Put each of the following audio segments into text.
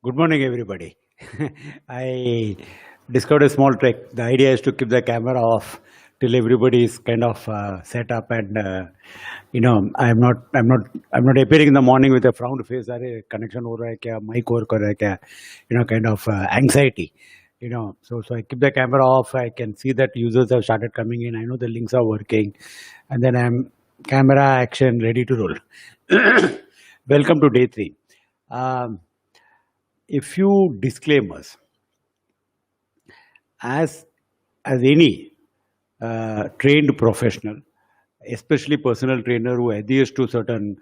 Good morning, everybody. I discovered a small trick. The idea is to keep the camera off till everybody is kind of set up, and I'm not appearing in the morning with a frowned face. अरे connection हो रहा है क्या? Mic work कर रहा है क्या? Kind of anxiety. So I keep the camera off. I can see that users have started coming in. I know the links are working, and then I'm camera action ready to roll. Welcome to day three. Um, a few disclaimers. As any trained professional, especially personal trainer who adheres to certain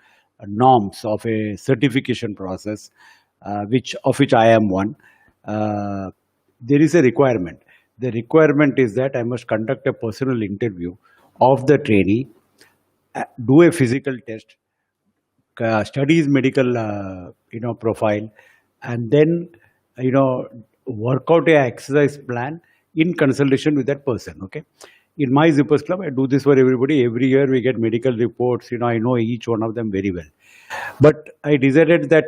norms of a certification process, which I am one, uh, there is a requirement. The requirement is that I must conduct a personal interview of the trainee, do a physical test, study his medical profile, and then you know work out a exercise plan in consultation with that person. Okay, in my zippers club I do this for everybody. Every year we get medical reports. I know each one of them very well, but I decided that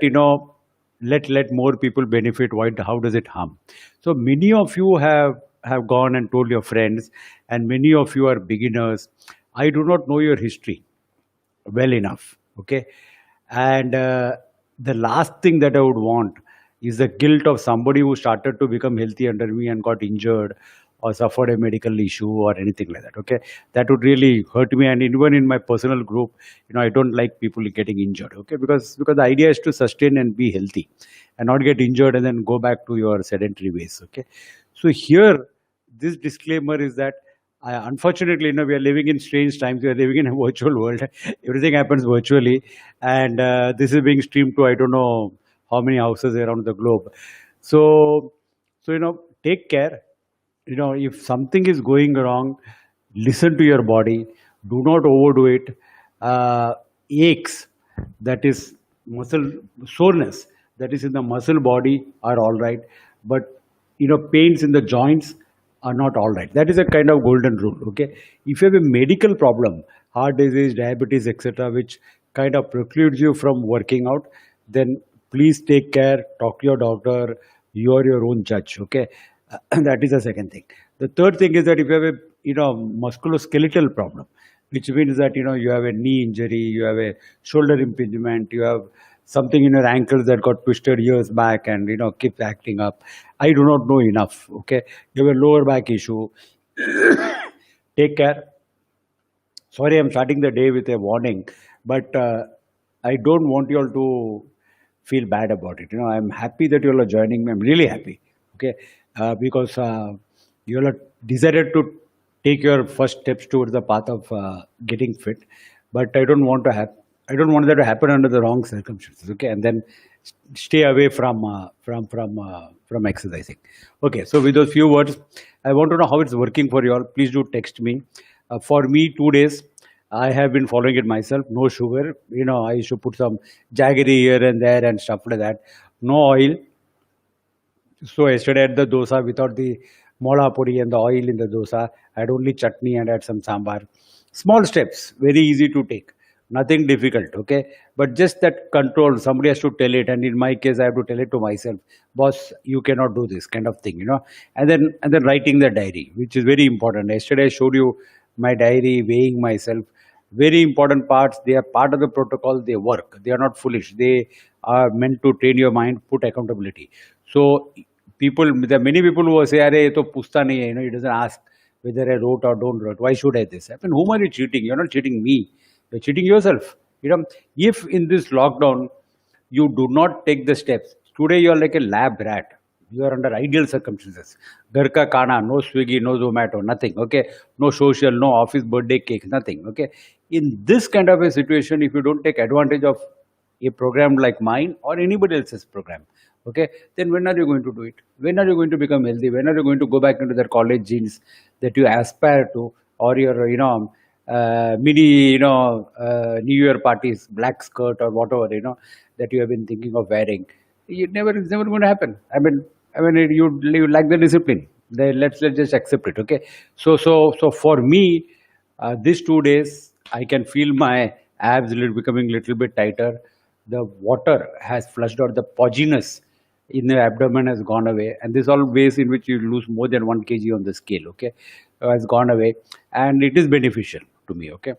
let more people benefit. Why? How does it harm? So many of you have gone and told your friends, and many of you are beginners. I do not know your history well enough. Okay, and the last thing that I would want is the guilt of somebody who started to become healthy under me and got injured or suffered a medical issue or anything like that. Okay, that would really hurt me. And even in my personal group, I don't like people getting injured. Okay, because the idea is to sustain and be healthy and not get injured and then go back to your sedentary ways. Okay, so here this disclaimer is that unfortunately, we are living in strange times. We are living in a virtual world. Everything happens virtually, and this is being streamed to I don't know how many houses around the globe. So, take care. If something is going wrong, listen to your body. Do not overdo it. Aches, that is muscle soreness, that is in the muscle body, are all right, but pains in the joints are not all right. That is a kind of golden rule. Okay, if you have a medical problem, heart disease, diabetes, etc., which kind of precludes you from working out, then please take care. Talk to your doctor. You are your own judge. Okay, that is the second thing. The third thing is that if you have a musculoskeletal problem, which means that you have a knee injury, you have a shoulder impingement, you have something in your ankles that got twisted years back and keeps acting up. I do not know enough. Okay, you have a lower back issue. Take care. Sorry, I'm starting the day with a warning, but I don't want you all to feel bad about it. I'm happy that you all are joining me. I'm really happy. Okay, because you all are decided to take your first steps towards the path of getting fit, but I don't want to have. I don't want that to happen under the wrong circumstances. Okay, and then stay away from exercising. Okay, so with those few words, I want to know how it's working for you all. Please do text me. For me, 2 days, I have been following it myself. No sugar. I used to put some jaggery here and there and stuff like that. No oil. So yesterday at the dosa, without the mola puri and the oil in the dosa, I had only chutney and had some sambar. Small steps, very easy to take. Nothing difficult. Okay, but just that control. Somebody has to tell it, and in my case, I have to tell it to myself. Boss, you cannot do this kind of thing. And then writing the diary, which is very important. Yesterday I showed you my diary, weighing myself. Very important parts. They are part of the protocol. They work. They are not foolish. They are meant to train your mind, put accountability. So there are many people who say, "Arey, ye to pusta nahi hai." He doesn't ask whether I wrote or don't wrote. Why should I this? I mean, whom are you cheating? You're not cheating me. You're cheating yourself. If in this lockdown you do not take the steps, today you are like a lab rat. You are under ideal circumstances. Ghar ka kana, no Swiggy, no Zomato, nothing. Okay, no social, no office birthday cake, nothing. Okay, in this kind of a situation, if you don't take advantage of a program like mine or anybody else's program, okay, then when are you going to do it? When are you going to become healthy? When are you going to go back into that college jeans that you aspire to, or your mini New Year parties, black skirt or whatever that you have been thinking of wearing? It's never going to happen. I mean, you lack the discipline. Let's just accept it. Okay, so for me, these 2 days I can feel my abs becoming little bit tighter. The water has flushed out the podginess in the abdomen has gone away, and this all ways in which you lose more than 1 kg on the scale, okay, has gone away, and it is beneficial to me, okay.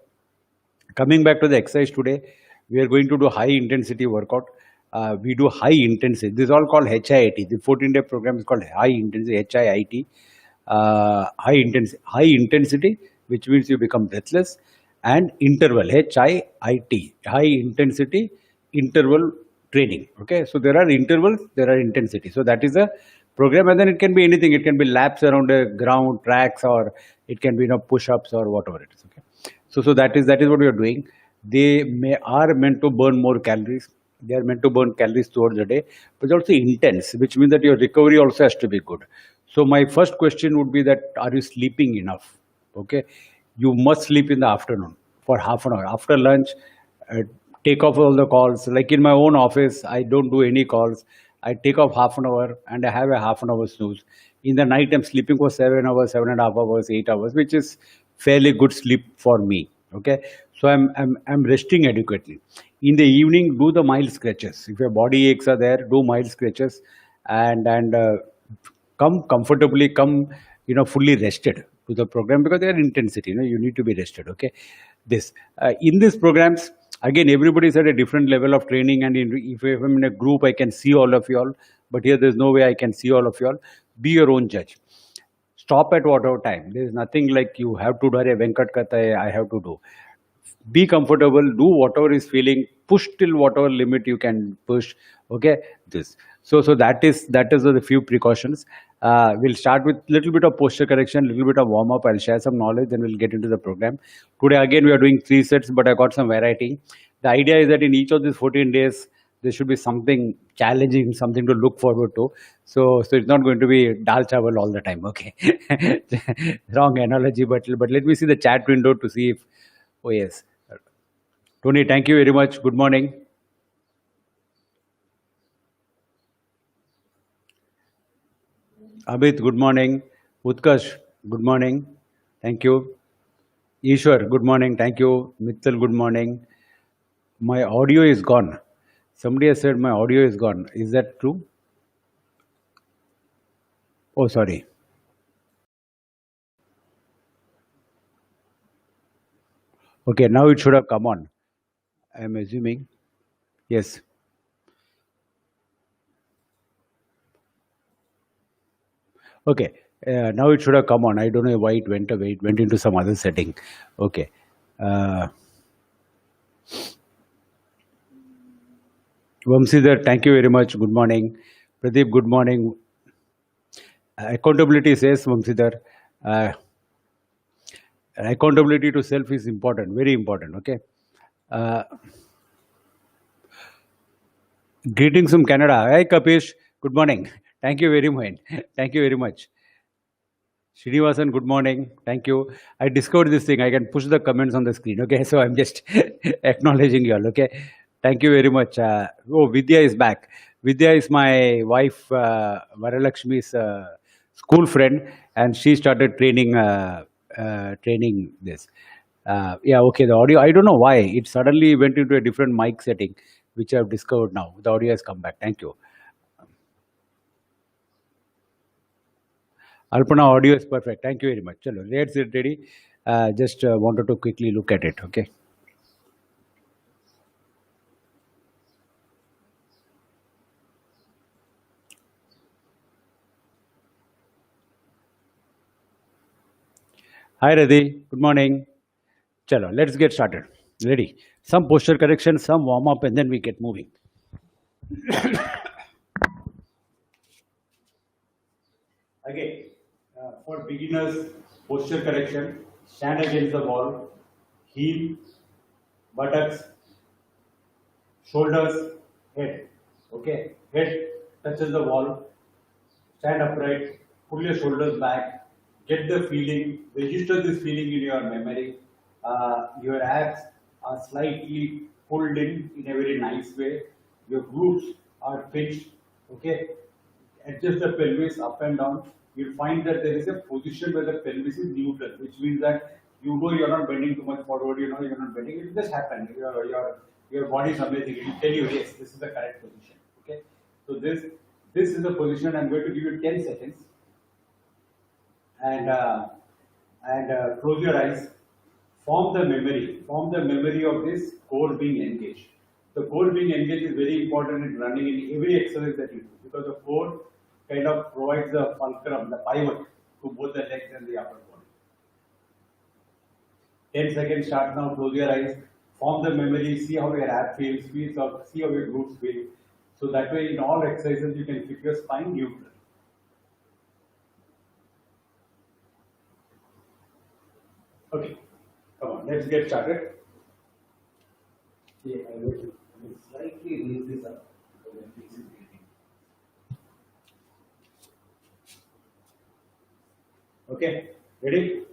Coming back to the exercise today, we are going to do high intensity workout. We do high intensity. This is all called HIIT. The 14-day program is called high intensity, HIIT. High intensity, which means you become breathless, and interval, HIIT, high intensity interval training. Okay, so there are intervals, there are intensity. So that is a program, and then it can be anything. It can be laps around a ground, tracks, or it can be push-ups or whatever it is. Okay, so that is what we are doing. They are meant to burn more calories. They are meant to burn calories throughout the day, but also intense, which means that your recovery also has to be good. So my first question would be that, are you sleeping enough? Okay, you must sleep in the afternoon for half an hour after lunch. uh, Take off all the calls. Like in my own office, I don't do any calls. I take off half an hour and I have a half an hour snooze. In the night, I'm sleeping for 7 hours, 7.5 hours, 8 hours, which is fairly good sleep for me. Okay, so I'm resting adequately. In the evening, do the mild stretches. If your body aches are there, do mild stretches, and come comfortably, come fully rested to the program, because they are intensity. You need to be rested. Okay, this in these programs, again, everybody is at a different level of training, and if I'm in a group, I can see all of you all, but here there's no way I can see all of you all. Be your own judge. Stop at whatever time. There is nothing like you have to do. Arey Venkat kata hai, I have to do. Be comfortable, do whatever is feeling, push till whatever limit you can push. Okay, this. So that is the few precautions. We'll start with little bit of posture correction, little bit of warm up. I'll share some knowledge, then we'll get into the program. Today again we are doing 3 sets, but I got some variety. The idea is that in each of these 14 days there should be something challenging, something to look forward to. So it's not going to be dal chawal all the time. Okay, wrong analogy, but let me see the chat window to see if. Oh yes, Tony, thank you very much. Good morning. Abhit, good morning. Utkarsh, good morning. Thank you. Ishwar, good morning. Thank you. Mittal, good morning. My audio is gone. Somebody has said my audio is gone. Is that true? Oh, sorry. Okay, now it should have come on. I'm assuming. Yes. Okay. Now it should have come on. I don't know why it went away. It went into some other setting. Okay. Uh, Vamsidhar, thank you very much. Good morning. Pradeep, good morning. Accountability says, Vamsidhar, uh, accountability to self is important, very important. Okay. Uh, Greetings from Canada. Hi, Kapish. Good morning. Thank you very much. Thank you very much. Srinivasan, good morning. Thank you. I discovered this thing. I can push the comments on the screen. Okay, so I'm just acknowledging you all. Okay, thank you very much. Oh, Vidya is back. Vidya is my wife, Varalakshmi's school friend, and she started training this. Yeah, okay. The audio. I don't know why it suddenly went into a different mic setting, which I've discovered now. The audio has come back. Thank you. Alpana, audio is perfect. Thank you very much. Chalo, let's get ready. Just wanted to quickly look at it. Okay. Hi, Radhi. Good morning. Chalo, let's get started. Ready. Some posture correction, some warm up, and then we get moving. Again, for beginners, posture correction, stand against the wall, heel, buttocks, shoulders, head. Okay, head touches the wall, stand upright, pull your shoulders back, get the feeling, register this feeling in your memory. Your abs are slightly pulled in a very nice way. Your glutes are pinched. Okay, adjust the pelvis up and down. You'll find that there is a position where the pelvis is neutral, which means that you know you're not bending too much forward, you know you're not bending, it will just happen. Your body is amazing. It will tell you, yes, this is the correct position. Okay. So this This is the position. I'm going to give you 10 seconds, and close your eyes. Form the memory. Form the memory of this core being engaged. The core being engaged is very important in running in every exercise that you do, because the core kind of provides the fulcrum, the pivot to both the legs and the upper body. 10 seconds start now. Close your eyes. Form the memory. See how your ab feels. See how your glutes feel. So that way, in all exercises, you can keep your spine neutral. Okay, come on, let's get started. Yeah, I will slightly raise this up so that this is getting. Okay, ready?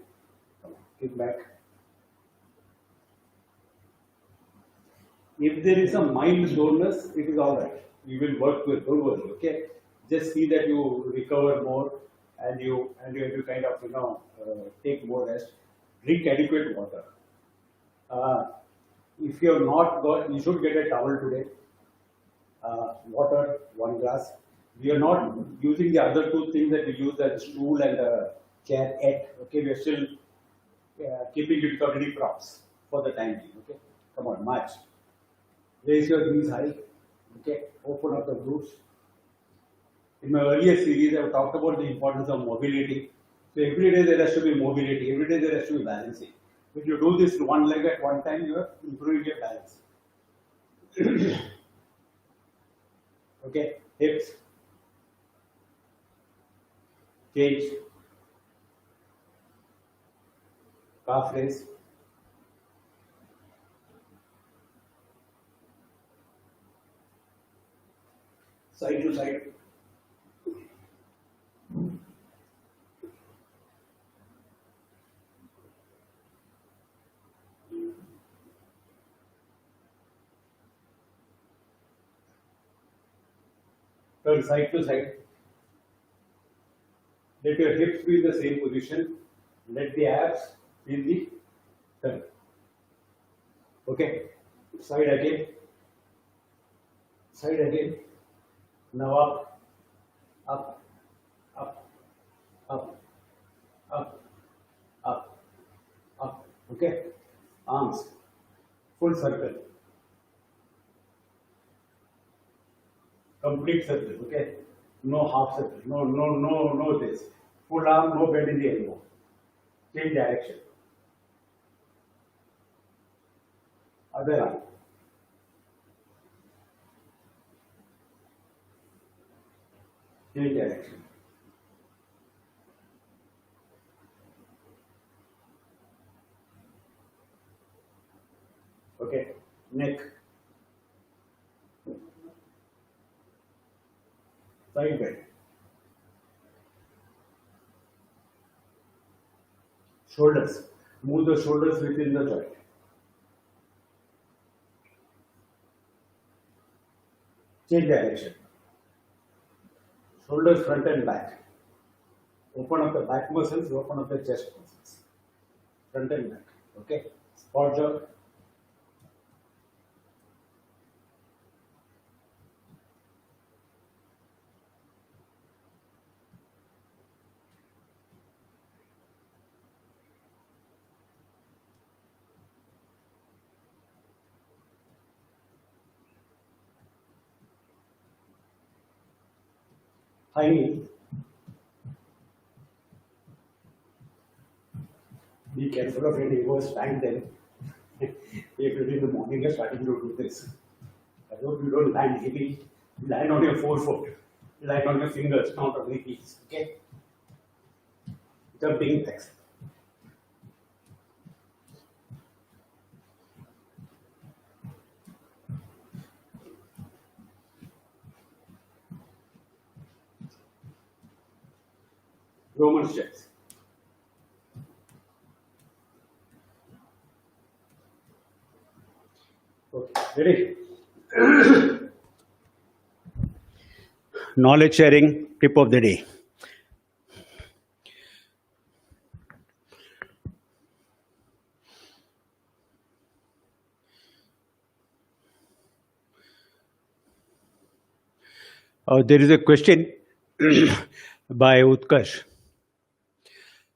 Come on, kick back. If there is a mild soreness, it is all right. You will work with. Don't worry. Okay, just see that you recover more, and you have to kind of take more rest. Drink adequate water. Uh, if you have not got, you should get a towel today. Water, 1 glass. We are not using the other two things that we use, the stool and the chair yet. Okay, we are still keeping it without any props for the time being. Okay, come on, march. Raise your knees high. Okay, open up the glutes. In my earlier series, I have talked about the importance of mobility. So every day there has to be mobility. Every day there has to be balancing. If you do this one leg at one time, you are improving your balance. Okay, hips, change, calf raise, side to side, turn side to side. Let your hips be in the same position. Let the abs be in the turn. Okay, side again, side again. Now up, up, up, up, up, up, up. Okay, arms, full circle, complete circle. Okay, no half circle, no this. Full arm, no bend in the elbow. Change direction. Other arm. Change direction. Okay, neck. Side bend. Shoulders. Move the shoulders within the joint. Change direction. Shoulders front and back. Open up the back muscles, open up the chest muscles. Front and back. Okay. Squat jump. High knee. Be careful of your elbows, stand them. If in the morning you're starting to do this. I hope you don't land heavy. Land on your forefoot. Land on your fingers, not on the knees. Okay? Jumping jacks. Roman steps. Okay, ready? Knowledge sharing tip of the day. There is a question by Utkarsh.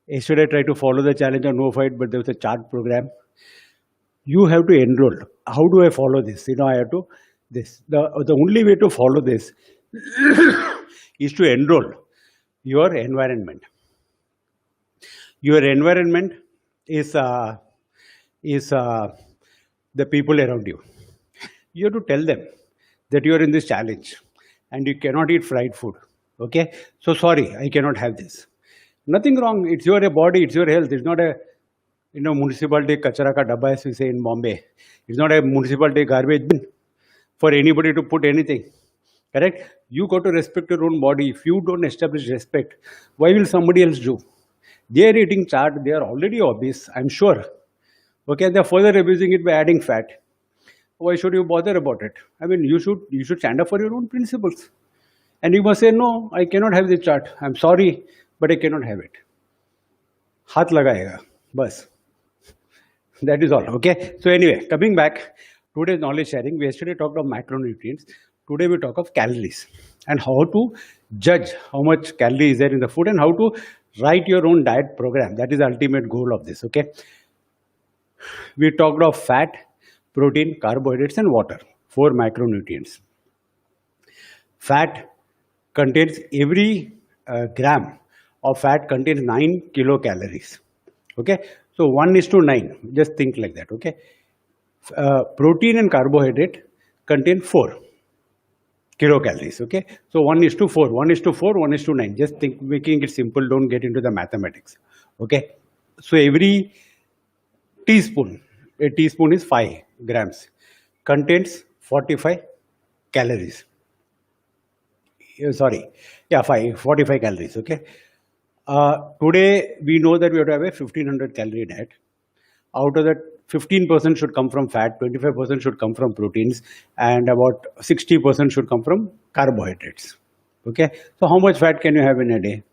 Yesterday, I tried to follow the challenge on no fight, but there was a chart program. You have to enroll. How do I follow this? I have to this. The only way to follow this is to enroll your environment. Your environment is the people around you. You have to tell them that you are in this challenge and you cannot eat fried food. Okay, so sorry, I cannot have this. Nothing wrong. It's your body. It's your health. It's not a municipality kachara ka dabba, as we say in Bombay. It's not a municipality garbage bin for anybody to put anything. Correct? You got to respect your own body. If you don't establish respect, why will somebody else do? They are eating chart. They are already obese, I'm sure. Okay, they're further abusing it by adding fat. Why should you bother about it? I mean, you should stand up for your own principles. And you must say, no, I cannot have this chart. I'm sorry, but I cannot have it. Hath lagayega. Bas. That is all. Okay. So anyway, coming back, today's knowledge sharing. We yesterday talked of macronutrients. Today we talk of calories and how to judge how much calorie is there in the food and how to write your own diet program. That is the ultimate goal of this. Okay. We talked of fat, protein, carbohydrates, and water. 4 macronutrients. Fat contains every gram of fat contains 9 kilocalories. Okay, so 1:9. Just think like that. Okay, protein and carbohydrate contain 4 kilocalories. Okay, so 1:4, 1:4, 1:9. Just think, making it simple. Don't get into the mathematics. Okay, so every teaspoon, a teaspoon is 5 grams, contains 45 calories. Sorry, yeah, 45 calories. Okay. Today we know that we have to have a 1500 calorie diet. Out of that, 15% should come from fat, 25% should come from proteins, and about 60% should come from carbohydrates. Okay. So how much fat can you have in a day?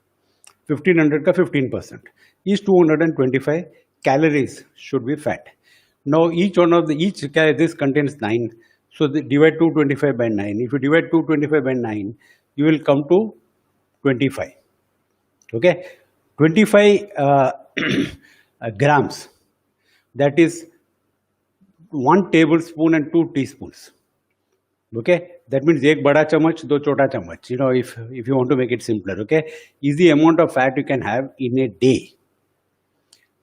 1500 ka 15% is 225 calories should be fat. Now each this contains 9. So divide 225 by 9. If you divide 225 by 9, you will come to 25. Okay, 25 grams. That is 1 tablespoon and 2 teaspoons. Okay, that means ek bada chamach, do chota chamach. If you want to make it simpler. Okay, is the amount of fat you can have in a day.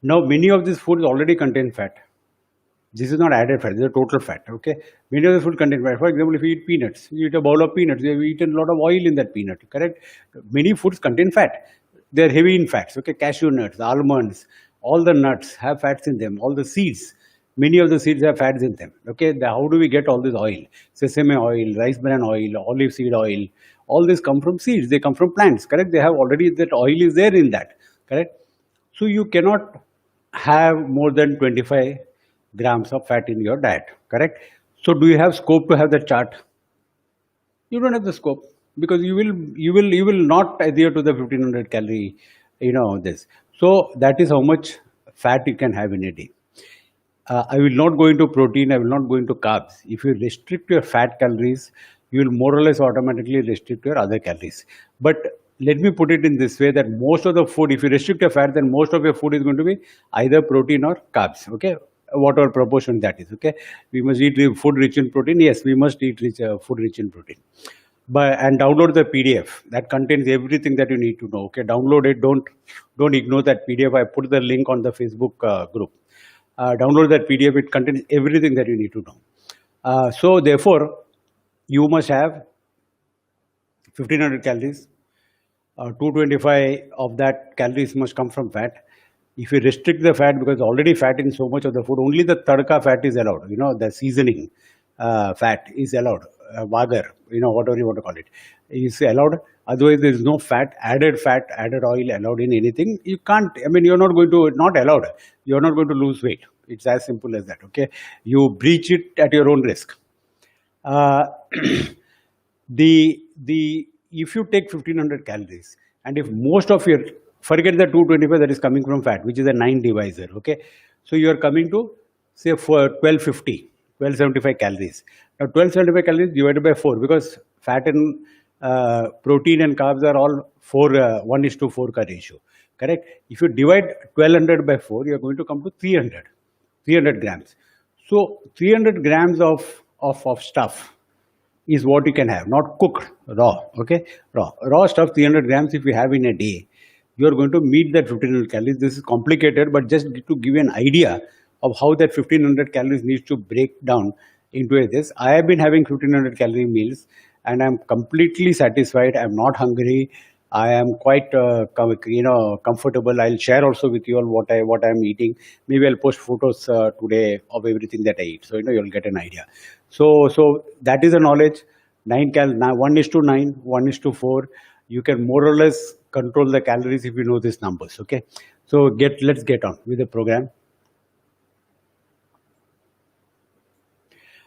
Now many of these foods already contain fat. This is not added fat, this is total fat. Okay, many of the food contain fat. For example, if you eat peanuts, you eat a bowl of peanuts, you have eaten a lot of oil in that peanut. Correct? Many foods contain fat. They are heavy in fats. Okay, cashew nuts, almonds, all the nuts have fats in them. All the seeds, many of the seeds have fats in them. Okay, how do we get all this oil? Sesame oil, rice bran oil, olive seed oil. All this come from seeds. They come from plants. Correct? They have already, that oil is there in that. Correct? So you cannot have more than 25 grams of fat in your diet. Correct? So do you have scope to have the chart? You don't have the scope, because you will not adhere to the 1500 calorie, this. So that is how much fat you can have in a day. I will not go into protein, I will not go into carbs. If you restrict your fat calories, you will more or less automatically restrict your other calories. But let me put it in this way, that most of the food, if you restrict your fat, then most of your food is going to be either protein or carbs. Okay, whatever proportion that is. Okay, we must eat food rich in protein. Yes, we must eat food rich in protein. And download the PDF that contains everything that you need to know. Okay, download it. Don't ignore that PDF. I put the link on the Facebook group. Download that PDF. It contains everything that you need to know. So therefore, you must have 1500 calories. 225 of that calories must come from fat. If you restrict the fat, because already fat in so much of the food, only the tadka fat is allowed. The seasoning fat is allowed. Vagar, whatever you want to call it, is allowed. Otherwise, there is no fat, added oil allowed in anything. You can't, you're not going to, not allowed. You're not going to lose weight. It's as simple as that. Okay, you breach it at your own risk. If you take 1500 calories, and if most of your, forget the 225 that is coming from fat, which is a 9 divisor. Okay, so you are coming to say for 1275 calories. Now 1275 calories divided by 4, because fat and protein and carbs are all 1:4 ka ratio. Correct? If you divide 1200 by 4, you are going to come to 300 grams. So 300 grams of stuff is what you can have, not cooked, raw. Okay, raw stuff, 300 grams. If you have in a day, you are going to meet that 1500 calories. This is complicated, but just to give you an idea of how that 1500 calories needs to break down into this. I have been having 1500 calorie meals, and I'm completely satisfied. I'm not hungry. I am quite comfortable. I'll share also with you all what I'm eating. Maybe I'll post photos today of everything that I eat, so you'll get an idea. So that is a knowledge. 1:9, 1:4. You can more or less control the calories if you know these numbers. Okay, so let's get on with the program.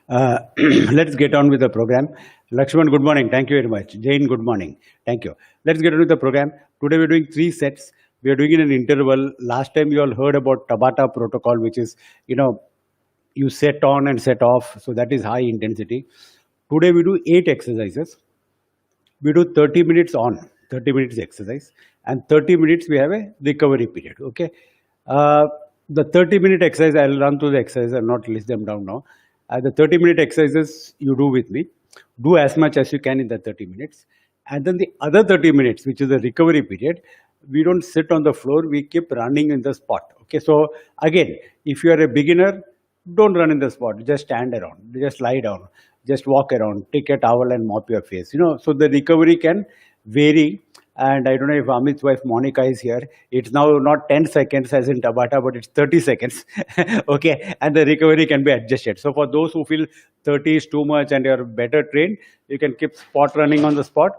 Let's get on with the program. Lakshman, good morning. Thank you very much. Jane, good morning. Thank you. Let's get on with the program. Today we're doing 3 sets. We are doing in an interval. Last time you all heard about Tabata protocol, which is, you set on and set off. So that is high intensity. Today we do 8 exercises. We do 30 minutes on, 30 minutes exercise, and 30 minutes we have a recovery period. Okay. The 30-minute exercise, I'll run through the exercises. I'll not list them down now. The 30-minute exercises you do with me. Do as much as you can in the 30 minutes. And then the other 30 minutes, which is the recovery period, we don't sit on the floor. We keep running in the spot. Okay. So again, if you are a beginner, don't run in the spot. Just stand around. Just lie down. Just walk around. Take a towel and mop your face. So the recovery can vary. And I don't know if Amit's wife Monica is here. It's now not 10 seconds as in Tabata, but it's 30 seconds. Okay. And the recovery can be adjusted. So for those who feel 30 is too much and you're better trained, you can keep spot running on the spot.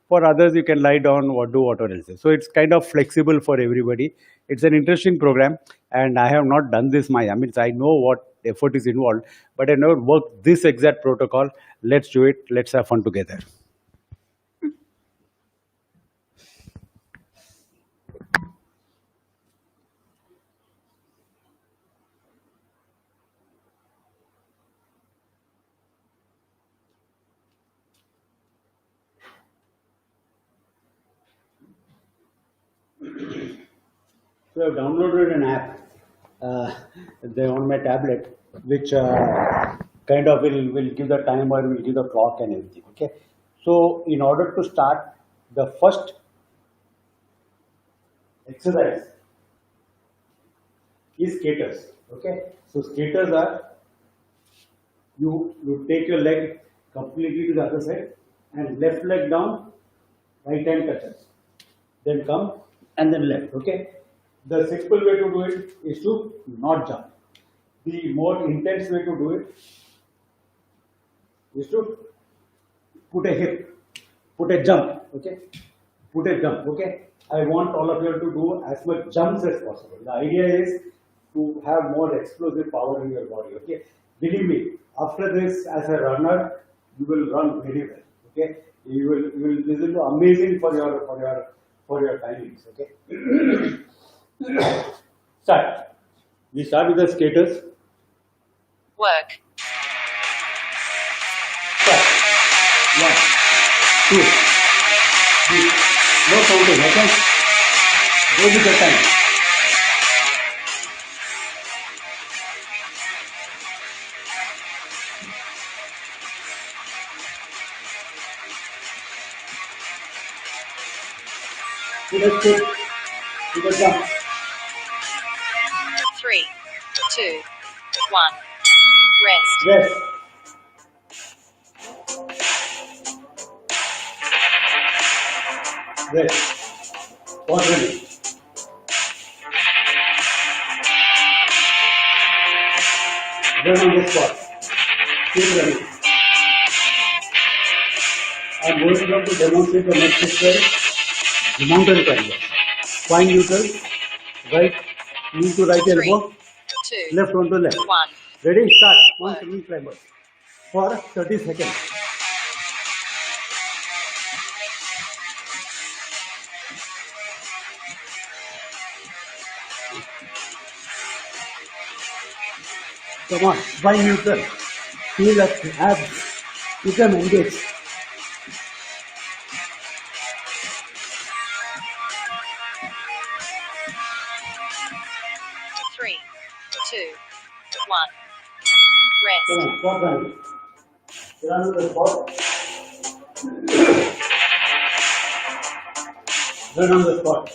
For others, you can lie down or do whatever else. So it's kind of flexible for everybody. It's an interesting program. And I have not done this, I know what effort is involved, but I never worked this exact protocol. Let's do it. Let's have fun together. So I've downloaded an app on my tablet, which kind of will give the timer, will give the clock and everything. Okay. So in order to start, the first exercise is skaters. Okay. So skaters are, you take your leg completely to the other side and left leg down, right hand touches, then come and then left. Okay. The simple way to do it is to not jump. The more intense way to do it is to put a hip, put a jump. Okay, put a jump. Okay, I want all of you to do as much jumps as possible. The idea is to have more explosive power in your body. Okay, believe me, after this, as a runner, you will run very well. Okay, you will. This will be amazing for your timings. Okay. Start. We start with the skaters. Work. Start. 1, 2, 3. No counting. Okay. Go with the time. Let's go. To the jump. 3, 2, 1. Rest. Rest. Rest. Pause running. Run on the spot. Keep running. I am going to demonstrate the next exercise. The mountain climber. Spine neutral. Right. Knee to right elbow. 2, Left on to left. 1. Ready? Start. Mountain climber. For 30 seconds. Come on. Spine neutral. Feel up abs. Keep them engaged. One. Come Rest. on, spot running. Run on the spot. Run on the spot.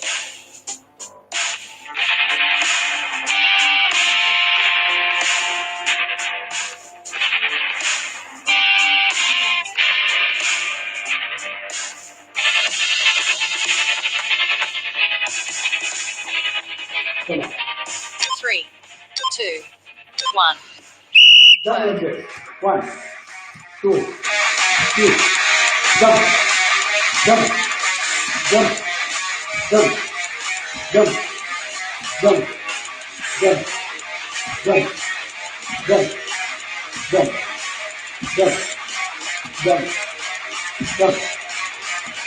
Come on. 3, 2, 1. Jump like this. 1, 2, 3. Jump. Jump. Jump. Jump. Jump. Jump. Jump. Jump. Jump. Jump. Jump. Jump. Jump.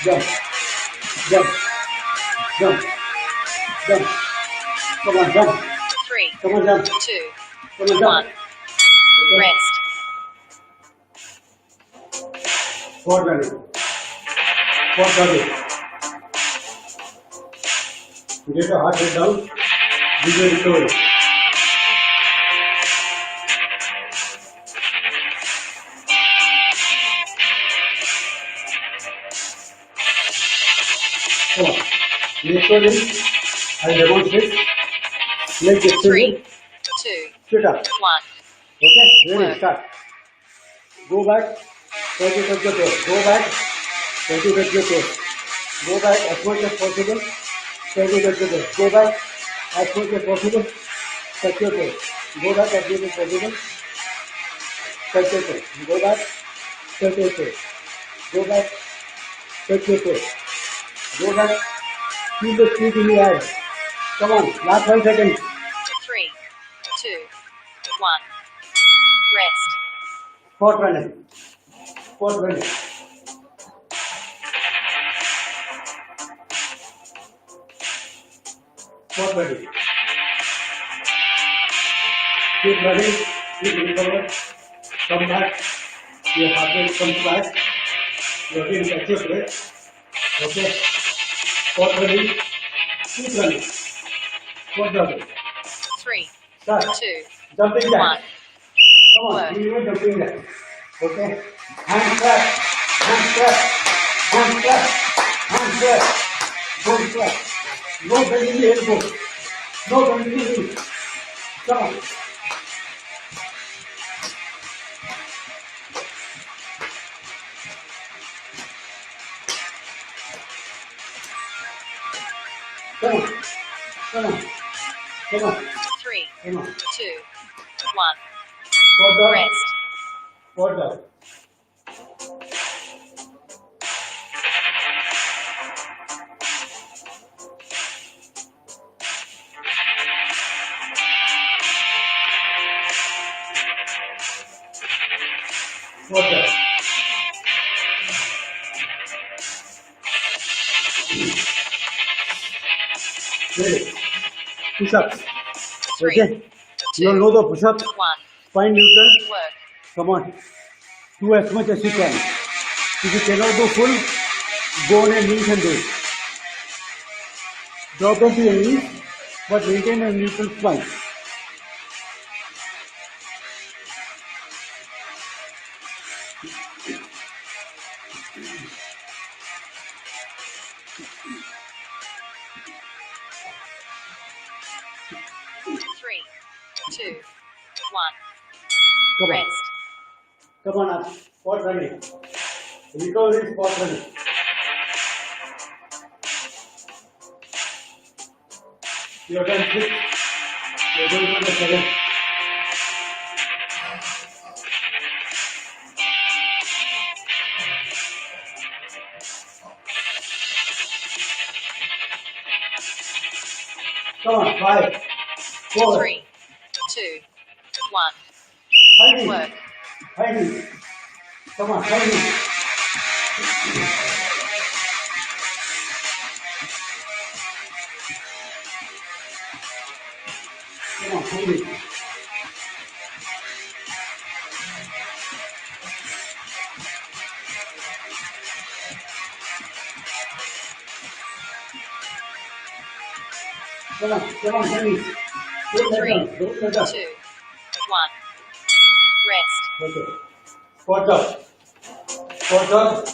Jump. Jump. Jump. Jump. Come on, jump. 3, Come on, jump. 2, Come on, 1. jump. Okay. Rest. Spot running. Spot running. Get your heart rate down. Do your recovery. Come on. Next one is, I'll demonstrate. Make the 3, 2, sit up. 1. Okay, ready, Work. start. Go back, try to touch the toes. Go back, try to touch the toes. Go back as much as possible, try to touch the toes. Go back as much as possible, touch your toes. Go back as much as possible, touch your toes. Go back, touch your toes. Go back, touch your toes. Go back, feel the speed in your eyes. Come on, last 5 seconds. 3, 2, 1. Rest. Spot running. Spot running. Spot running. Keep running. Keep recover. Come back. Your heart rate comes back. You again catch your breath. Okay. Spot running. Keep running. Spot running. 3, Start. 2, Jumping 1. jack. Come on. Work. You even jumping jack. Okay. Hand clap. Hand clap. Hand clap. Hand clap. Hand clap. No bending the elbow. No bending the knee. Come on. Come on. Come on. Come on. 3, Come on. 2, 1. Spot down. Rest. Spot down. Spot down. Ready. Push ups. 3, Okay. You all know the push ups. 1. Spine neutral. Work. Come on. Do as much as you can. If you cannot do full, go on your knees and do it. Drop onto your knees, but maintain a neutral spine. Three, 2, 1. Come on. Rest. Come on up. Spot running. Recovery spot running. You have done 6. You're going for the 7. Come on, 5, 4. 3, 2, 1. Hiding. Work. Hiding. Come on, hiding. Come on, hiding. Come on, hiding. Don't let 3, down. Don't let down. 2, 1. Okay. Squat up. Squat up.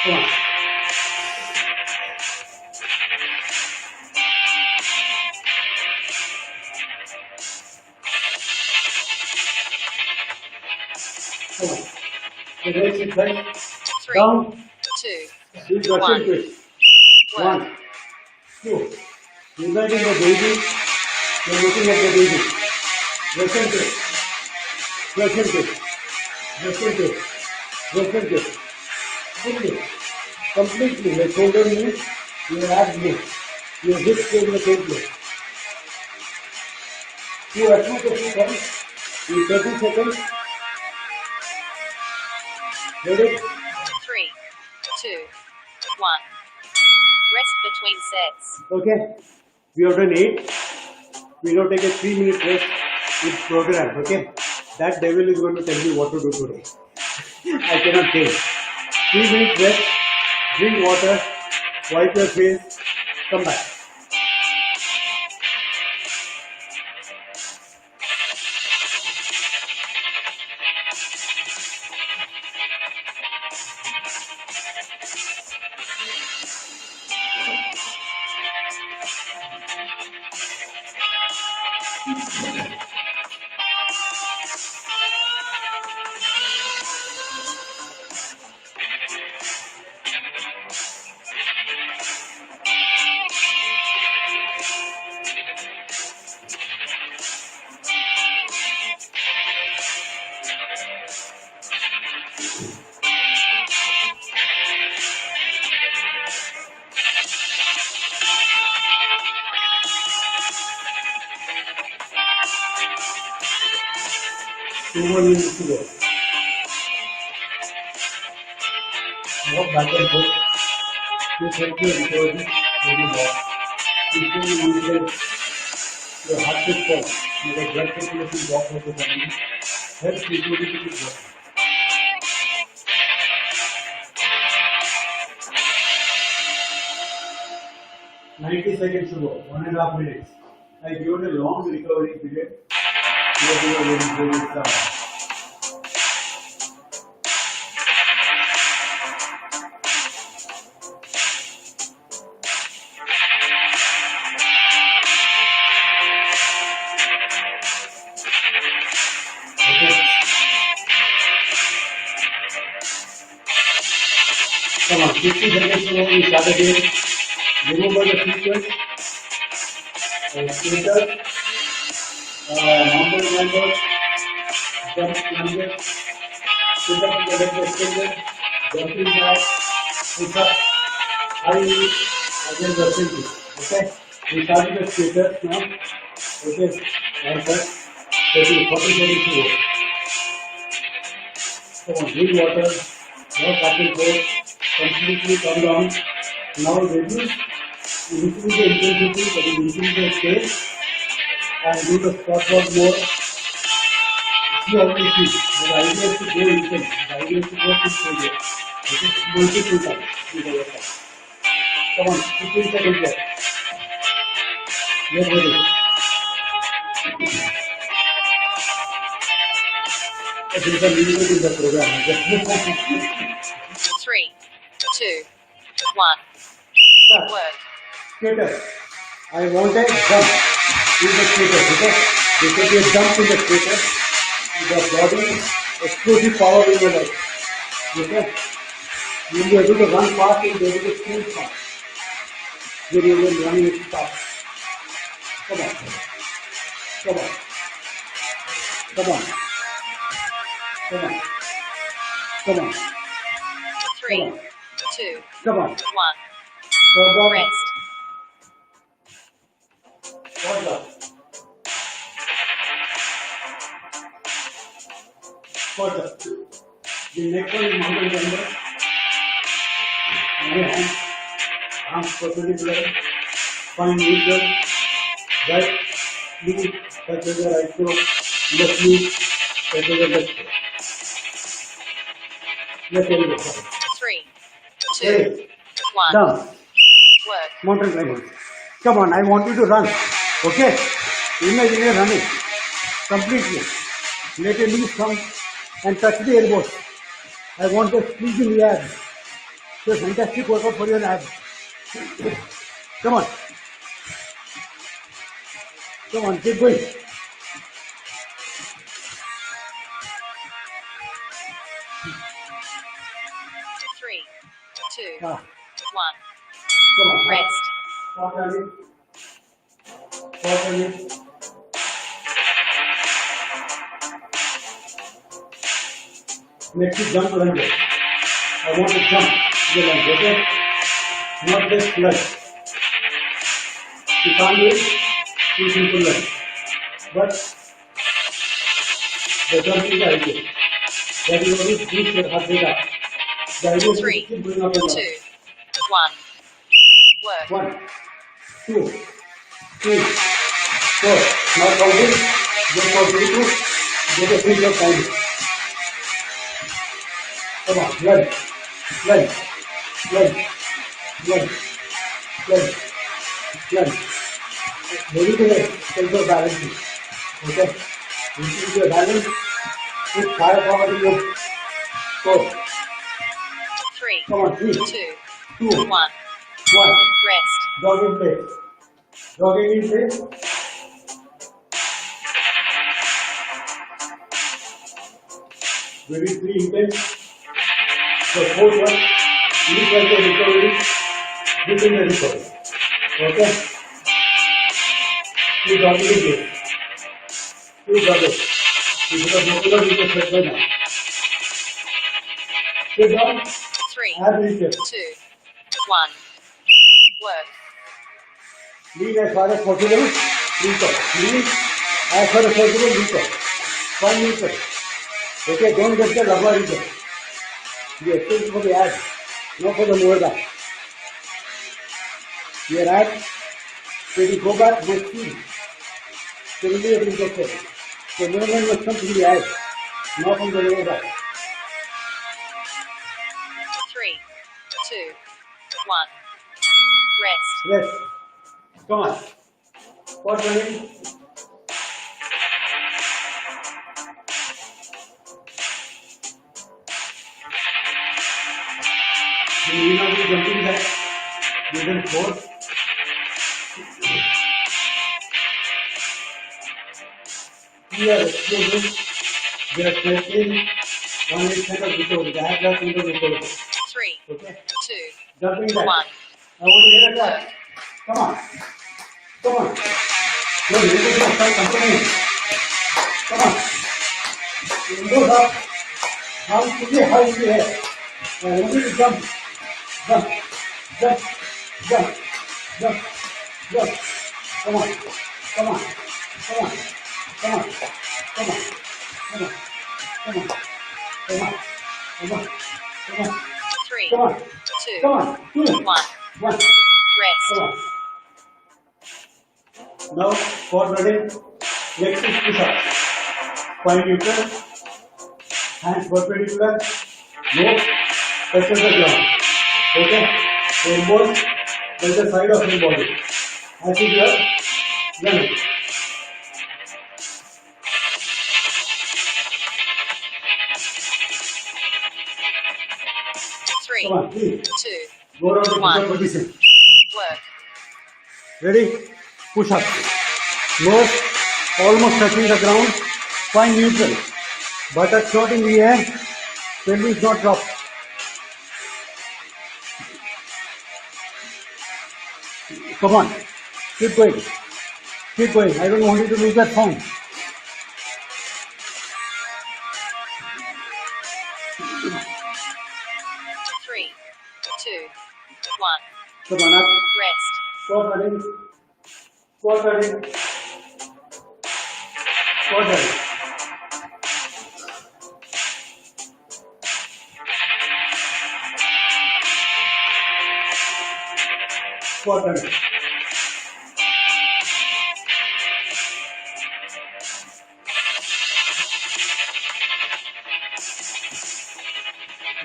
Come on. Come on. The legs is right. 3, Down. 2, Do Russian 1. twist. Work. 1, 2. Imagine the baby. You're looking at the baby. Russian twist. Russian twist. Russian twist. Russian twist. Fully. Completely. Your shoulder moves. Your abs move. Your hips stay in the same place. 2 actions comes in 30 seconds. Ready? 3, 2, 1. Rest between sets. Okay. We have done 8. We now take a 3-minute rest with program. Okay. That devil is going to tell me what to do today. I cannot change. 3 minutes rest. Drink water. Wipe your face. Come back. Two more minutes to go. Walk back and forth. This helps you recovery when you walk. If you use your heart rate fall, your blood circulation drop for the family. Helps recovery to keep walking. 90 seconds to go. 1.5 minutes. I given a long recovery period. Here we are very, very tough. Come on, 50 seconds to go. We start again. Remember the sequence. Skater, mountain climber, jump plunger, sit up to the leg extended, jumping jack, push up, high knee, again Russian twist. Okay? We started the skater now. Okay? Like that. 40 seconds to go. Come on, drink water, walk back and forth, completely come down. Now reduce, increase the intensity, that is increase the pace, and do the squat work more. See how you feel. The idea is to go inside. The idea is to go to failure. Okay? Multiple times in the workout. Come on, 15 seconds left. Get ready. There is a limit in the program. 3, 2, 1. Start. Work. Skater. I want a jump in the skater. Okay? This will be a jump in the skater. The body, explosive power in your leg. Okay? You will be able to run fast and be able to sprint fast. Then you will run it fast. Come on. Come on. Come on. Come on. Come on. 3, 2, Come on. 1. Hold on. Rest. Hold on. Hold on. The next one is mountain climber. My arms perpendicular. Spine neutral. Right knee touches the right toe. Left knee touches the left toe. Left elbow. 3, 2, Ready? 1. Down. Work. Mountain climbers. Come on, I want you to run. Okay? Imagine you're running completely. Let your knees come and touch the elbows. I want a squeeze in the abs. So fantastic workout for your abs. Come on. Come on, keep going. 3, 2, Ah, 1. come on. Rest. Stop running. Stop running. Let's jump lunge. I want to jump the lunge, okay? Not just lunge. You can't do it, you simple lunge. But the jump is the idea. That you always boost your heart rate up. The idea is to 3, keep going up and 2, up. 1. Work. 1, 2, 3, 4. Now counting. Just for 3 to get a feel of time. Come on, lunge, lunge, lunge, lunge, lunge, lunge. Very good. Sense of balance. Okay? Increase your balance. Put higher power to your core. 3, Come on, 3, 2, 2, 1. 1. Rest. Jog in place. Jogging in place. Very free intense. The fourth one, look like the recovery within the recovery. Okay? You jogging in place. You jogging. You should have no you can stretch by now. Sit down. 3, Ab reach. 2, 1. Work. Lean as far as possible. Reach up. Lean as far as possible. Reach up. 1 meter. Okay, don't get the rubber reach up. The exercise for the abs, not for the lower back. Your abs, when you go back, must feel. Suddenly it is okay. So movement must come from the abs, not from the lower back. 3, 2, 1. Rest. Yes. Come on. What running? You will not be jumping back. You will force. Here, explosive. They are stretching. One is kind of recovery. The abs are kind of recovery. 3, Okay? 2, Jumping back. 1. I want to get a clap. Come on. Come on. Your legs are start complaining. Come on. Windows up. Arms fully high in the air. I want you to jump. Jump. Jump. Jump. Jump. Jump. Come on. Come on. Come on. Come on. Come on. Come on. Come on. Come on. Come on. Come on. 3, Come on. 2, Come on. 2, 1. 1. Rest. Come on. Now for running, next is push up. 5 neutral, hands perpendicular, nose touches the ground. Okay? Elbows touch the side of your body. As if you are running. Come on, 3. 2, Go down to One. push up position. work. Ready? Push up. Nose almost touching the ground. Spine neutral. Buttocks not in the air. Pelvis not dropped. Come on. Keep going. Keep going. I don't want you to lose that form. Three, two, one. Come on up. Rest. Squat running. Squat running. Squat running. Squat running.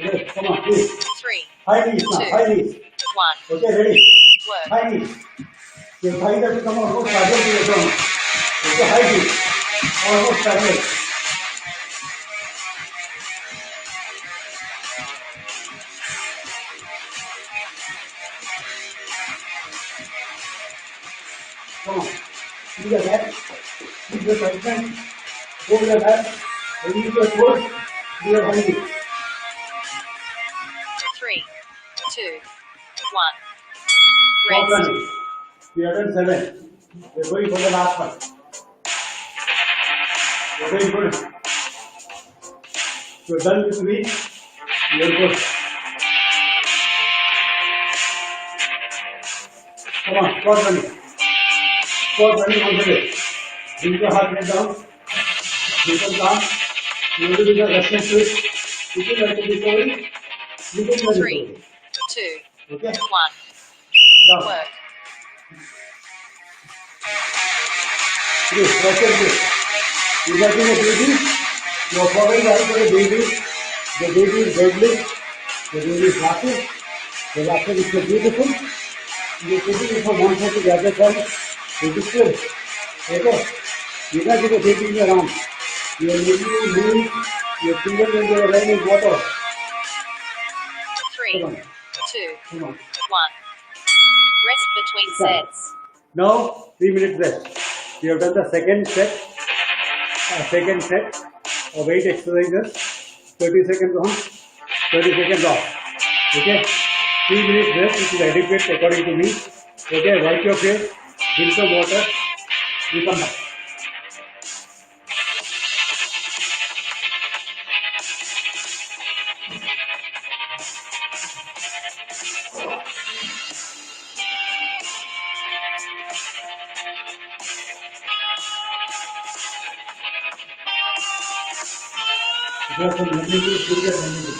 Yes, come on, please. Three, High knees now, Two. high knees. one. Okay, ready? Work. High knee. Your thighs have to come almost parallel to your ground. Okay, high knee. Almost parallel. Come on. Use your back. Use your right hand. Hold your back. And use your toes. Do your high knee. 3, 2, 1. Stop Rest. running. We have done 7. We're going for the last one. You're very good. You're done with me. You're good. Come on, squat running. Squat running on the way. Bring your heart rate down. Become calm. You will do the resistance to it. You can like the recovery. You can like 3, recovery. 2, Okay? 1. Down. Work. Please, pressure this. You are doing a baby. You are following right for the baby. The baby is deadlift. The baby is laughing. The laughter is so beautiful. You are taking it from one side to the other side. It is good. Okay? You are not doing a baby in your arm. You are moving your finger when you are lying in water. 3, Come on. 2, Come on. 1. Rest between Stop. sets. Now, 3 minutes rest. You have done the second set of 8 exercises. 30 seconds on, 30 seconds off. Okay? 3 minutes rest, which is adequate according to me. Okay? Wipe your face, drink some water, you come back. Just some memory, put your memory.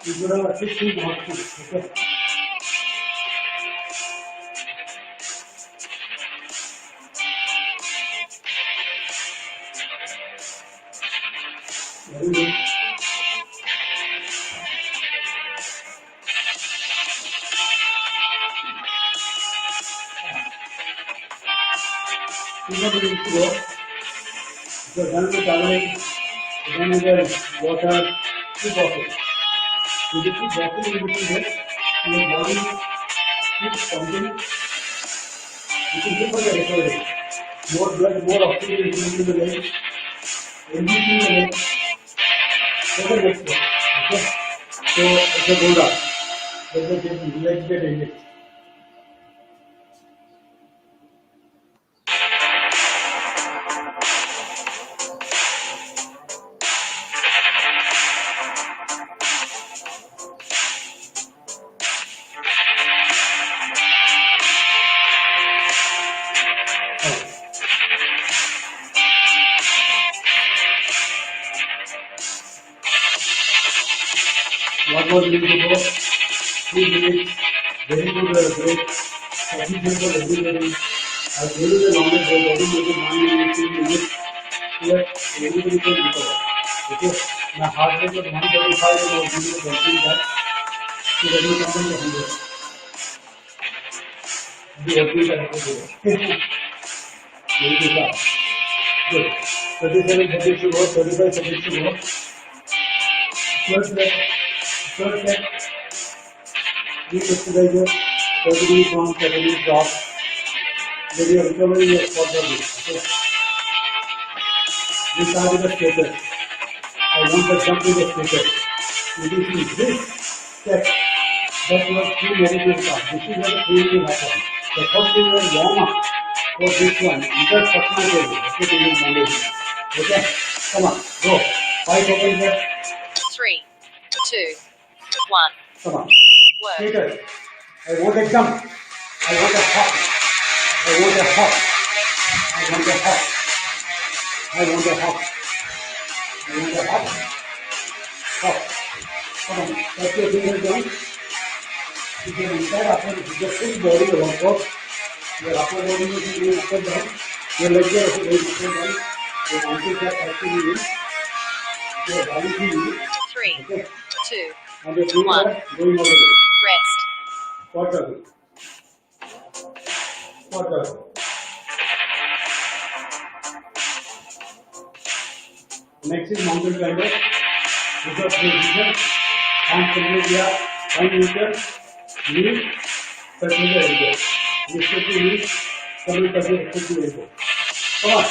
You should have at least 2 more. Okay? Very good. You know, we need to go. If you're done with traveling, you're done with the water, keep walking. You just keep walking in between this, and your body keeps pumping. You can go for the recovery. More blood, more oxygen is moving to the legs. NBC in the legs. For the next one. Okay? So, it's a go down. Let's get in it. One more minute to go. 3 minutes. Very good break. Sufficient for everybody. I gave you the knowledge that every minute, 1 minute, 2 minutes. Here, everybody can recover. Okay? My heart rate was 135 and I was giving you something that. So that will come down to 100. The every time to do it. Very good. Good. 37 seconds to go. 35 seconds to go. First set. Third set. These exercises, 30 minutes on, 30 minutes off. Then you are recovering your spot body. Okay. We start with the skater. I want to jump to the skater. It is in this step that you are too meditative on. This is where the training will happen. The first thing you will warm up for this one. Without personal training. Okay, you will manage it. Okay? Come on, go. 5 seconds left. 3, 2, 1. Come on. Work. Skater. I want a jump. I want a hop. I want a hop. I want a hop. I want a hop. I want a hop. Hop. Come on. Touch your fingers down. You can inside upper, the full body workout. Your upper body is going up and down. Your legs are also going up and down. Your ankles are touching you. Your body is in you. 3, Okay. 2, And your feet One. are going all the way. Rest. Quarter. Quarter. Next is mountain climber. Without position, arms completely up, 5 meters, knee, touching the elbow. Respective knee, coming touching respective elbow. Come on,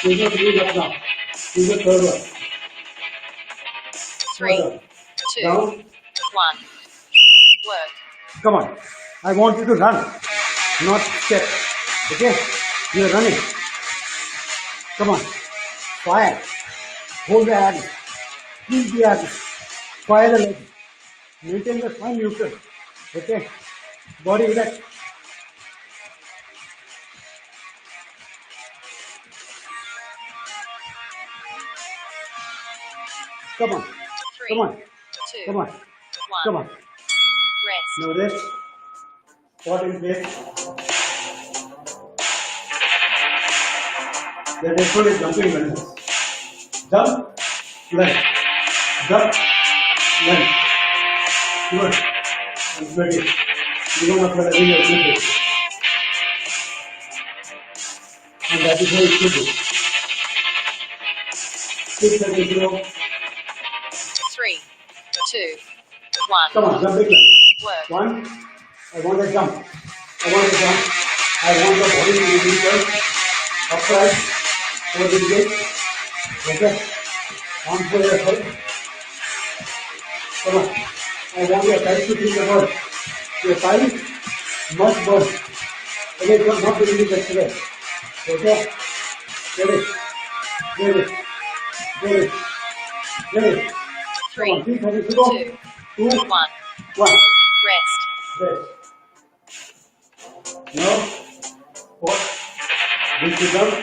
take your knees up now. Do the third one. 3, Quarter. 2, Down. 1. Work. Come on. I want you to run, not step. Okay? You are running. Come on. Fire. Hold the abs. Squeeze the abs. Fire the legs. Maintain the spine neutral. Okay? Body relax. Come on. 3, Come on. 2, Come on. 1. Come on. Rest. Now rest. Spot in place. The next one is jumping lunges. Jump, lunge. Jump, lunge. Good. And sweating. You don't have to running your good. And that is how it should be. 6 seconds slow. 3, 2, 1. Come on, jump big lunge. Work. 1. I want a jump. I want a jump. I want the body to be neutral. Upright. For the leg. Okay. Arm for your head. Come on. I want your thighs to feel the burn. Your thighs must burn. Okay, you are not doing this exercise. Okay? Get it. Get it. Get it. Get it. Come 3, on, 3 seconds to 2, go. 2, 1. 1. Rest. Rest. Now, what? This becomes,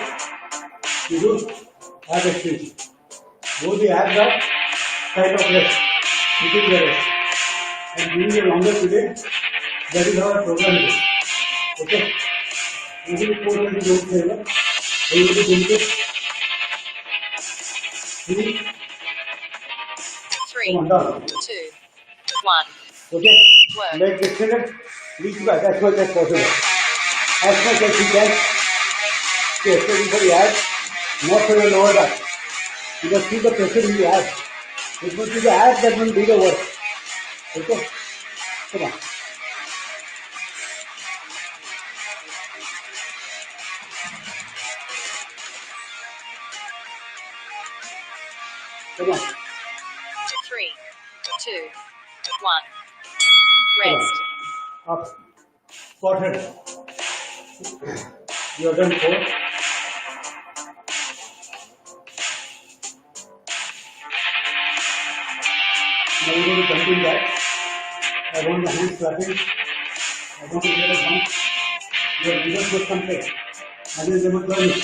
you do ab extension. Both the abs are kind of rest. It is the rest. And during a longer period, that is how our program is. Okay? Maybe 4 minutes don't say that. I will be doing it. 3, 3, come on, down. 2, 1. Okay? Work. Legs extended, reach back as much as possible. As much as you can. Okay, especially for the abs, not for your lower back. You just feel the pressure in the abs. It must be the abs that will do the work. Okay? Come on. Come on. 3, 2, 1. Come Rest. on. Up. Forehead. You have done 4. Now we're going to continue that. I want the hands clapping. I want to hear a jump. Your fingers must come play. And then they must burn you.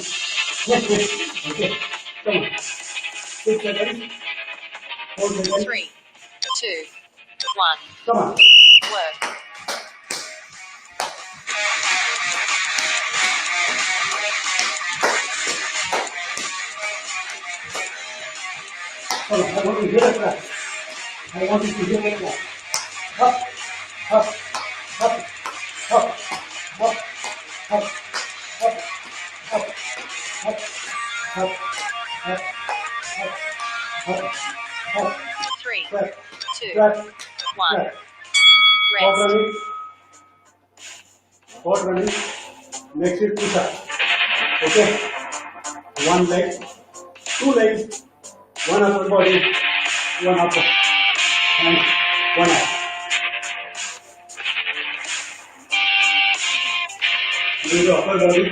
Okay. Come on. 6 seconds. 4 seconds. 3, 2, 1. Come on. Work. Come on. I want to hear a clap. I want you to hear a clap. Up. Up. Up. Up. Up. Up. Up. Up. Up. Up. Up. Up. Up. 3, Clap. 2, Clap. 1. Clap. Hot Rest. running. Hot running. Next is push up. Okay. 1 leg. 2 legs. 1 upper body. 1 upper. And 1 up. Do the upper body.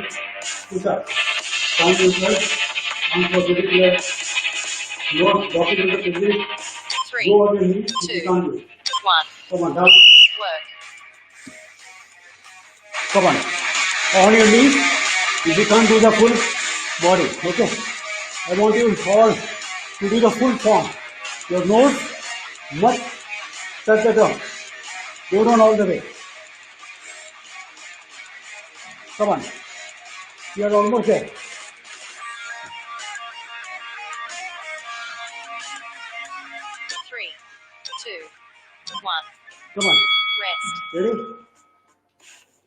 Push up. Find yourself. Arms for particular. Not dropping in the position. 3, Go on your knees if 2, you can't do it. 1. Come on, down. Work. Come on. On your knees if you can't do the full body. Okay. I want you all to do the full form. Your nose must touch the ground. Go down all the way. Come on. You are almost there. Three, two, one. Come on. Rest. Ready?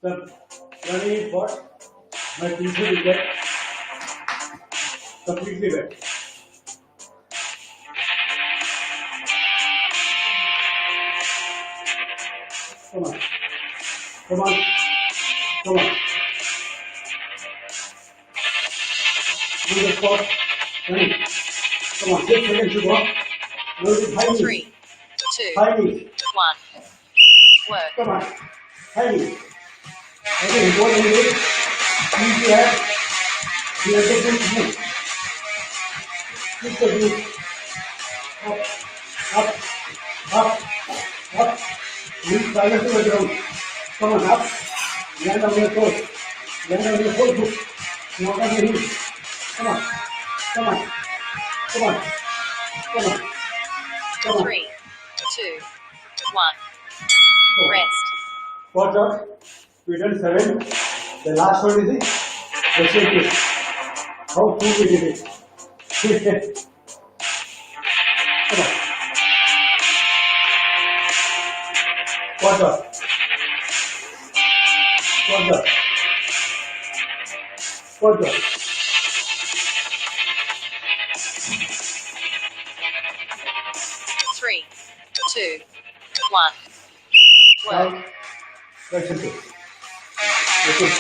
So, running is what? My t-shirt will get completely wet. Come on. Come on. Come on. On the spot. Running. Come on. 6 seconds to go. Now it is high knees. 3, 2, High knees. 1. Work. Come on. High knees. Okay, important is keep your head. You have to move. Keep the glute. Up. Up. Up. Up. Move silent to the ground. Come on, up. Land on your toes. Land on your whole foot. Not on your heels. Come on. Come on. Come on. Come on. Come on. 3, 2, 1. Come on. Rest. Squat up. We done 7. The last one is the shake it. How cool we did it. Come on. Squat up. Squat up. Squat up. 3, 2, 1. Work. Down. Flexion two. Okay.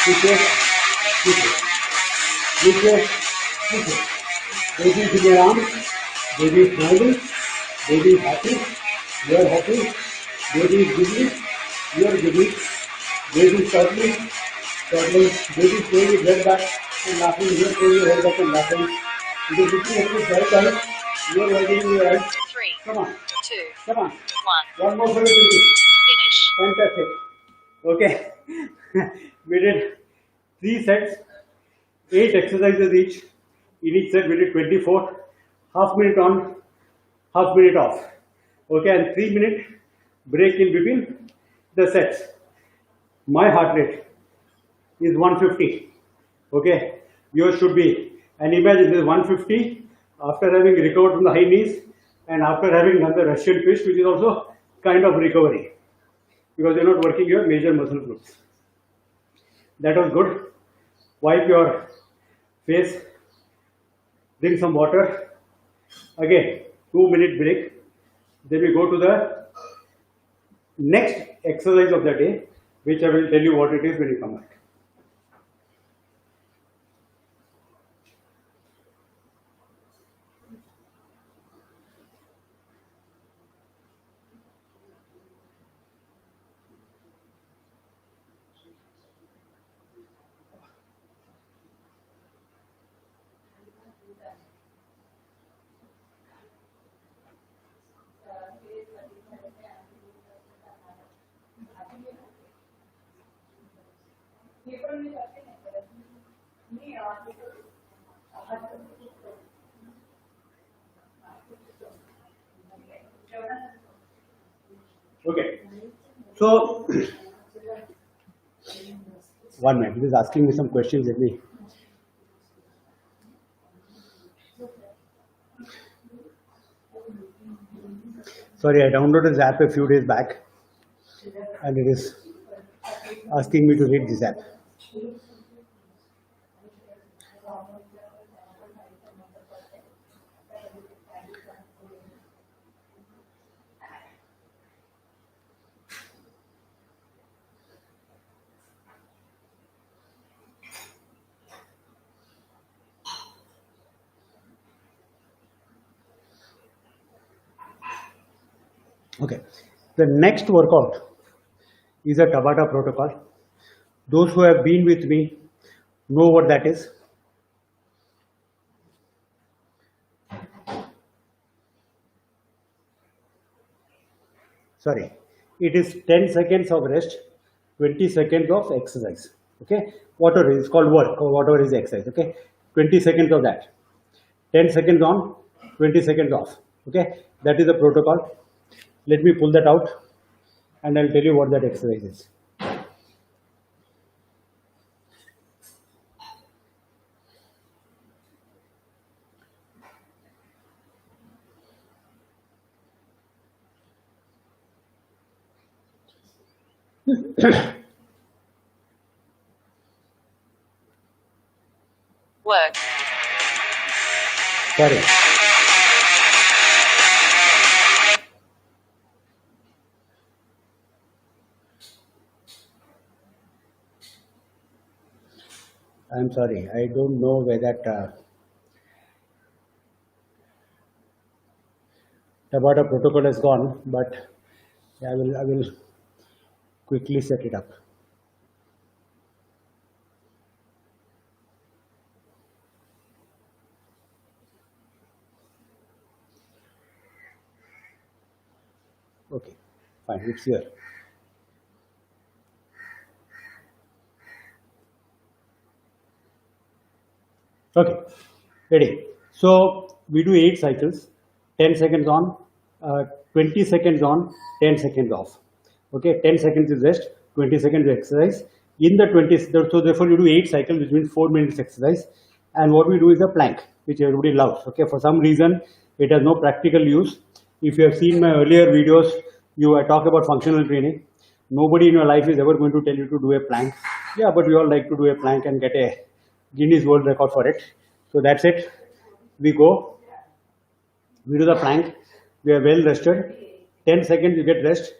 Keep it. Keep it. Keep it. Keep it. Baby to your arms. Baby is smiling. Baby is happy. You are happy. Baby is giggling. You are giggling. Baby is cuddling. Cuddling. Baby is throwing his head back and laughing. You are throwing your head back and laughing. It is looking at his right eye. You are widening your eyes. 3, Come on. 2, Come on. 1. One more for you, baby. Finish. Fantastic. Okay. We did 3 sets, 8 exercises each. In each set we did 24. Half minute on, half minute off. Okay, and 3-minute break in between the sets. My heart rate is 150. Okay, yours should be. And imagine this is 150 after having recovered from the high knees and after having done the Russian twist, which is also kind of recovery because you're not working your major muscle groups. That was good. Wipe your face, drink some water. Again, 2-minute break. Then we go to the next exercise of the day, which I will tell you what it is when you come back. Okay. So, 1 minute. He is asking me some questions. Let me. Sorry, I downloaded this app a few days back, and it is asking me to read this app. Okay. The next workout is a Tabata protocol. Those who have been with me know what that is. Sorry, it is 10 seconds of rest, 20 seconds of exercise. Okay, whatever it is called work or whatever is the exercise. Okay, 20 seconds of that, 10 seconds on, 20 seconds off. Okay, that is the protocol. Let me pull that out and I'll tell you what that exercise is. Work. Sorry. I'm sorry. I don't know where that Tabata protocol has gone, but I will quickly set it up. Okay, fine. It's here. Okay, ready. So we do 8 cycles, 10 seconds on, 20 seconds on, 10 seconds off. Okay, 10 seconds is rest, 20 seconds exercise. In the 20, so therefore you do 8 cycles, which means 4 minutes exercise. And what we do is a plank, which everybody loves. Okay, for some reason it has no practical use. If you have seen my earlier videos, I talk about functional training. Nobody in your life is ever going to tell you to do a plank. Yeah, but we all like to do a plank and get a Guinness World Record for it. So that's it. We go. We do the plank. We are well rested. 10 seconds you get rest.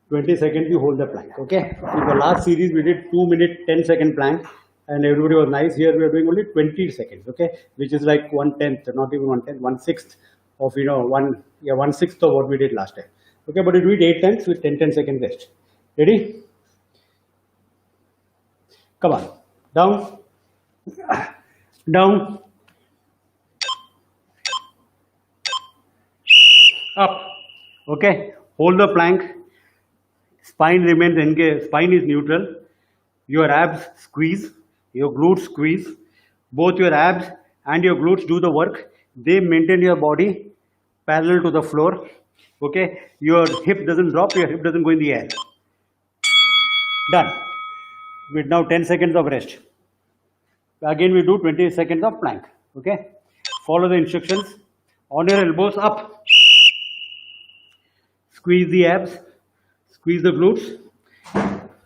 20 seconds you hold the plank. Okay. In the last series we did 2 minute 10-second plank, and everybody was nice. Here we are doing only 20 seconds. Okay, which is like 1/10, not even 1/10, 1/6 of 1/6 of what we did last time. Okay, but we do it 8 times with 10-10 second rest. Ready? Come on. Down. Down. Up. Okay. Hold the plank. Spine remains engaged. Spine is neutral. Your abs squeeze. Your glutes squeeze. Both your abs and your glutes do the work. They maintain your body parallel to the floor. Okay. Your hip doesn't drop. Your hip doesn't go in the air. Done. With now 10 seconds of rest. Again we do 20 seconds of plank. Okay. Follow the instructions. On your elbows up. Squeeze the abs. Squeeze the glutes.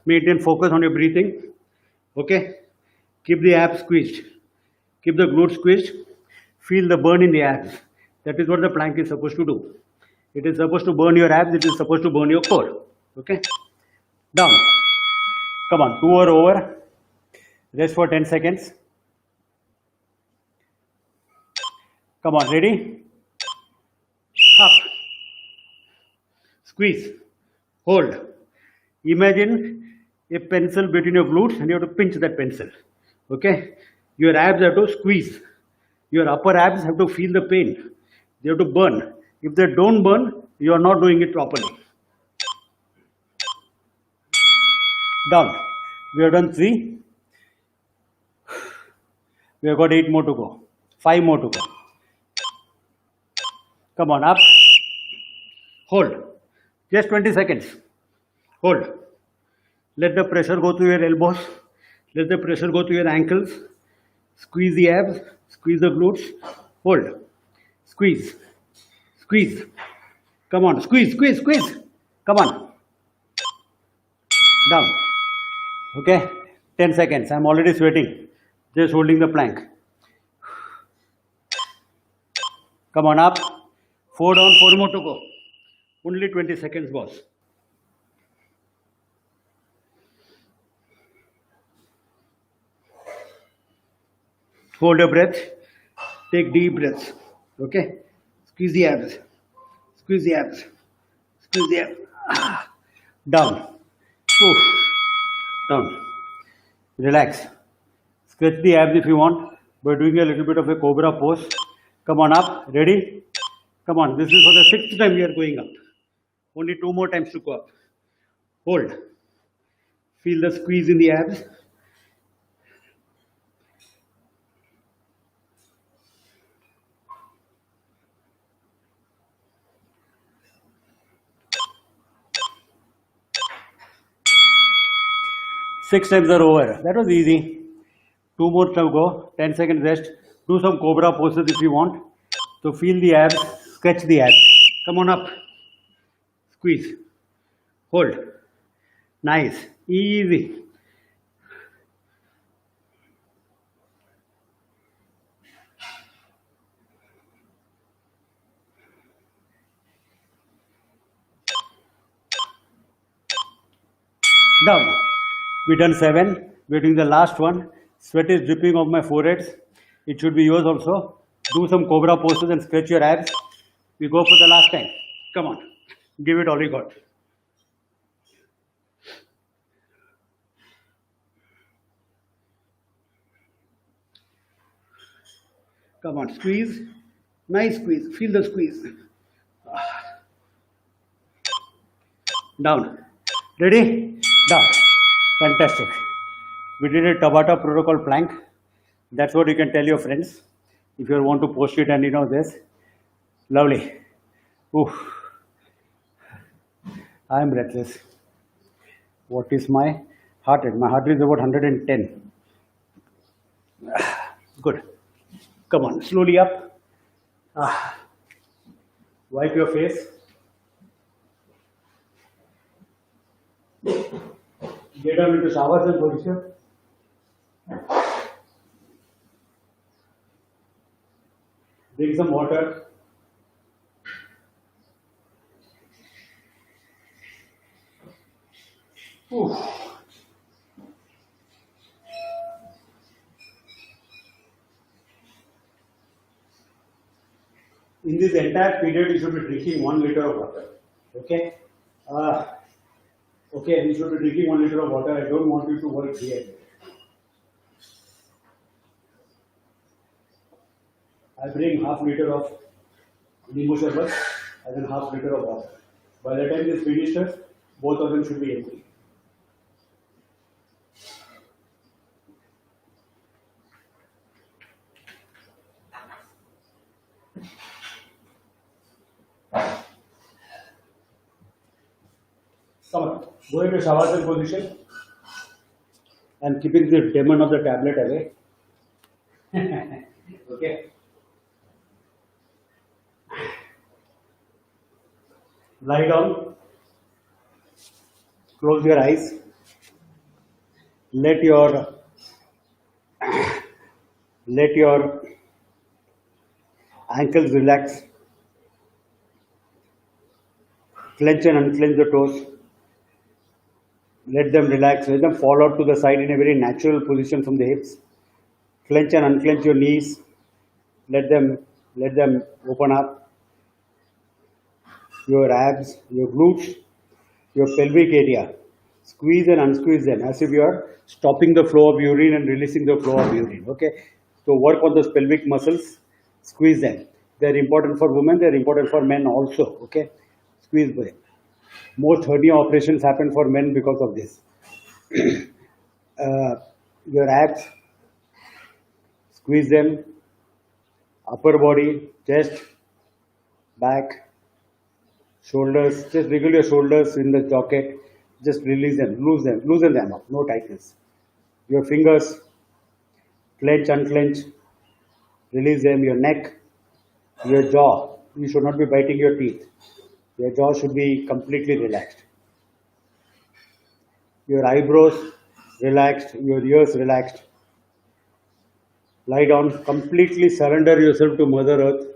Maintain focus on your breathing. Okay. Keep the abs squeezed. Keep the glutes squeezed. Feel the burn in the abs. That is what the plank is supposed to do. It is supposed to burn your abs. It is supposed to burn your core. Okay. Down. Come on. 2 or over. Rest for 10 seconds. Come on. Ready? Up. Squeeze. Hold. Imagine a pencil between your glutes and you have to pinch that pencil. Okay. Your abs have to squeeze. Your upper abs have to feel the pain. They have to burn. If they don't burn, you are not doing it properly. Down. We have done 3. We have got 8 more to go. 5 more to go. Come on, up. Hold. Just 20 seconds. Hold. Let the pressure go to your elbows. Let the pressure go to your ankles. Squeeze the abs. Squeeze the glutes. Hold. Squeeze. Squeeze. Come on. Squeeze, squeeze, squeeze. Come on. Down. Okay. 10 seconds. I'm already sweating. Just holding the plank. Come on, up. 4 down, 4 more to go. Only 20 seconds, boss. Hold your breath. Take deep breaths. Okay. Squeeze the abs. Squeeze the abs. Squeeze the abs. Down. Oof. Down. Relax. Stretch the abs if you want. We're doing a little bit of a cobra pose. Come on up. Ready? Come on. This is for the 6th time we are going up. Only 2 more times to go up. Hold. Feel the squeeze in the abs. Six times are over. That was easy. 2 more to go. 10 seconds rest. Do some cobra poses if you want. So feel the abs. Stretch the abs. Come on up. Squeeze. Hold. Nice. Easy. Down. We done 7. We're doing the last one. Sweat is dripping off my foreheads. It should be yours also. Do some cobra poses and stretch your abs. We go for the last time. Come on. Give it all you got. Come on. Squeeze. Nice squeeze. Feel the squeeze. Down. Ready? Down. Fantastic. We did a Tabata protocol plank. That's what you can tell your friends if you want to post it and this. Lovely. Oof. I am breathless. What is my heart rate? My heart rate is about 110. Good. Come on, slowly up. Ah. Wipe your face. Get down into Shavasan position. Drink some water. Oof. In this entire period, you should be drinking 1 liter of water. Okay? Okay, you should be drinking 1 liter of water. I don't want you to work here. I bring half liter of Nimbu Sharbat and then half liter of water. By the time this finishes, both of them should be empty. Come on, go into Shavasan position and keeping the demon of the tablet away. Okay. Lie down. Close your eyes. Let your ankles relax. Clench and unclench the toes. Let them relax. Let them fall out to the side in a very natural position from the hips. Clench and unclench your knees. Let them open up. Your abs, your glutes, your pelvic area. Squeeze and unsqueeze them as if you are stopping the flow of urine and releasing the flow of urine. Okay. So work on those pelvic muscles. Squeeze them. They are important for women. They are important for men also. Okay. Squeeze them. Most hernia operations happen for men because of this. Your abs, squeeze them. Upper body, chest, back, shoulders. Just wriggle your shoulders in the socket. Just release them, loosen them up. No tightness. Your fingers, clench, unclench, release them. Your neck, your jaw. You should not be biting your teeth. Your jaw should be completely relaxed. Your eyebrows relaxed, your ears relaxed. Lie down, completely surrender yourself to Mother Earth.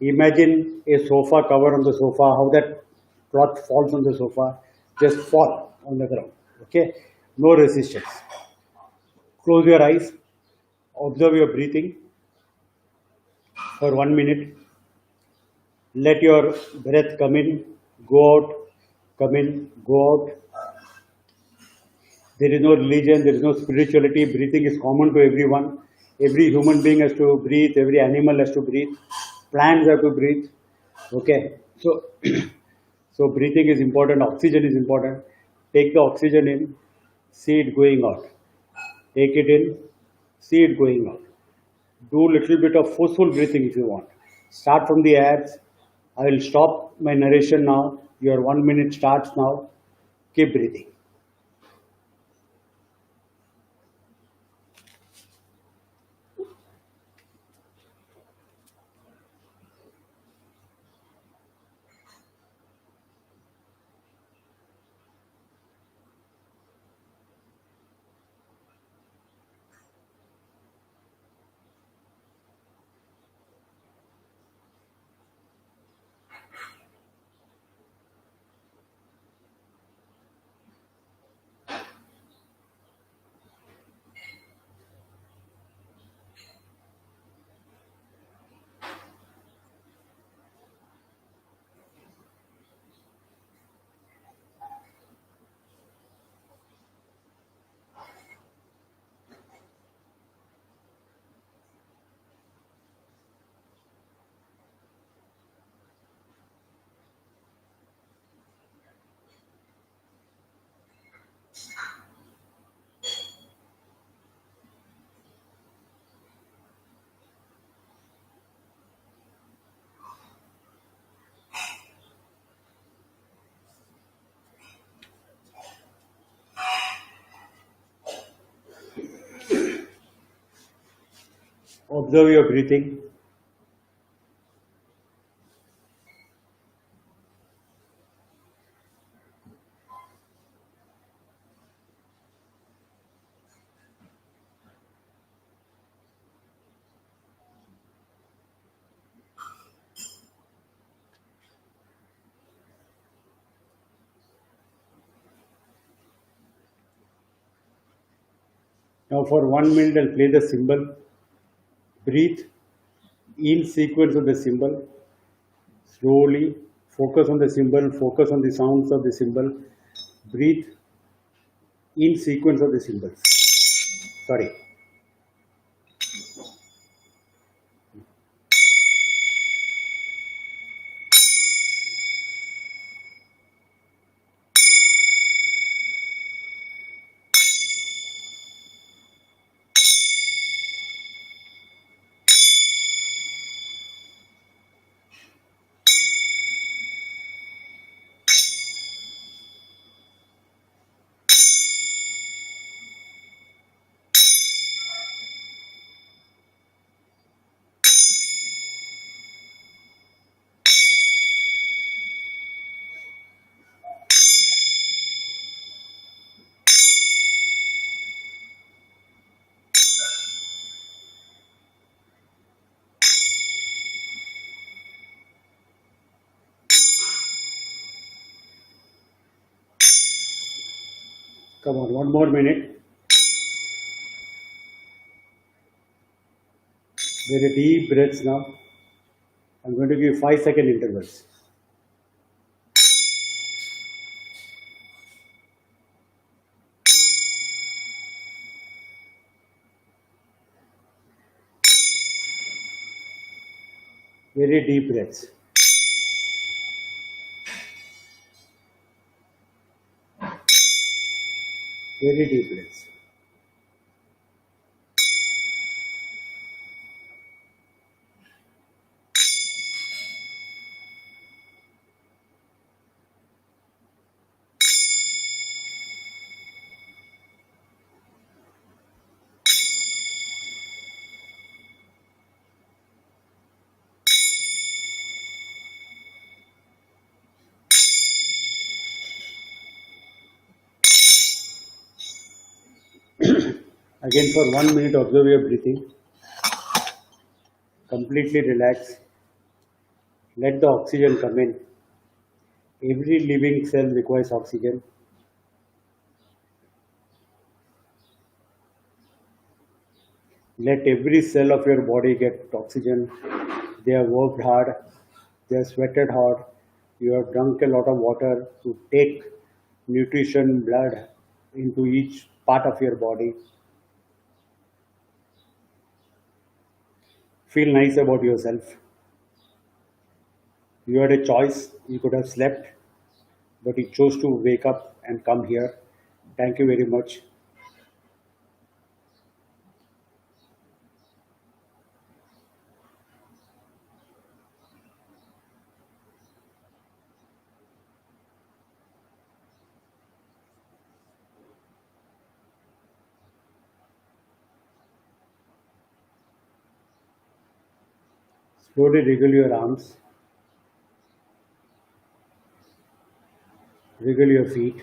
Imagine a sofa cover on the sofa, how that cloth falls on the sofa. Just fall on the ground. Okay? No resistance. Close your eyes. Observe your breathing for 1 minute. Let your breath come in, go out, come in, go out. There is no religion, there is no spirituality. Breathing is common to everyone. Every human being has to breathe, every animal has to breathe. Plants have to breathe. Okay. So, so breathing is important, oxygen is important. Take the oxygen in, see it going out. Take it in, see it going out. Do a little bit of forceful breathing if you want. Start from the abs. I will stop my narration now. Your 1 minute starts now. Keep breathing. Observe your breathing. Now for 1 minute I'll play the symbol. Breathe in sequence of the symbol. Slowly focus on the symbol, focus on the sounds of the symbol. Breathe in sequence of the symbols. Sorry. Come on, 1 more minute. Very deep breaths now. I'm going to give 5-second intervals. Very deep breaths. Very deep breaths. Again for 1 minute, observe your breathing. Completely relax. Let the oxygen come in. Every living cell requires oxygen. Let every cell of your body get oxygen. They have worked hard. They have sweated hard. You have drunk a lot of water to take nutrition, blood into each part of your body. Feel nice about yourself. You had a choice. You could have slept, but you chose to wake up and come here. Thank you very much. Slowly wriggle your arms, wriggle your feet,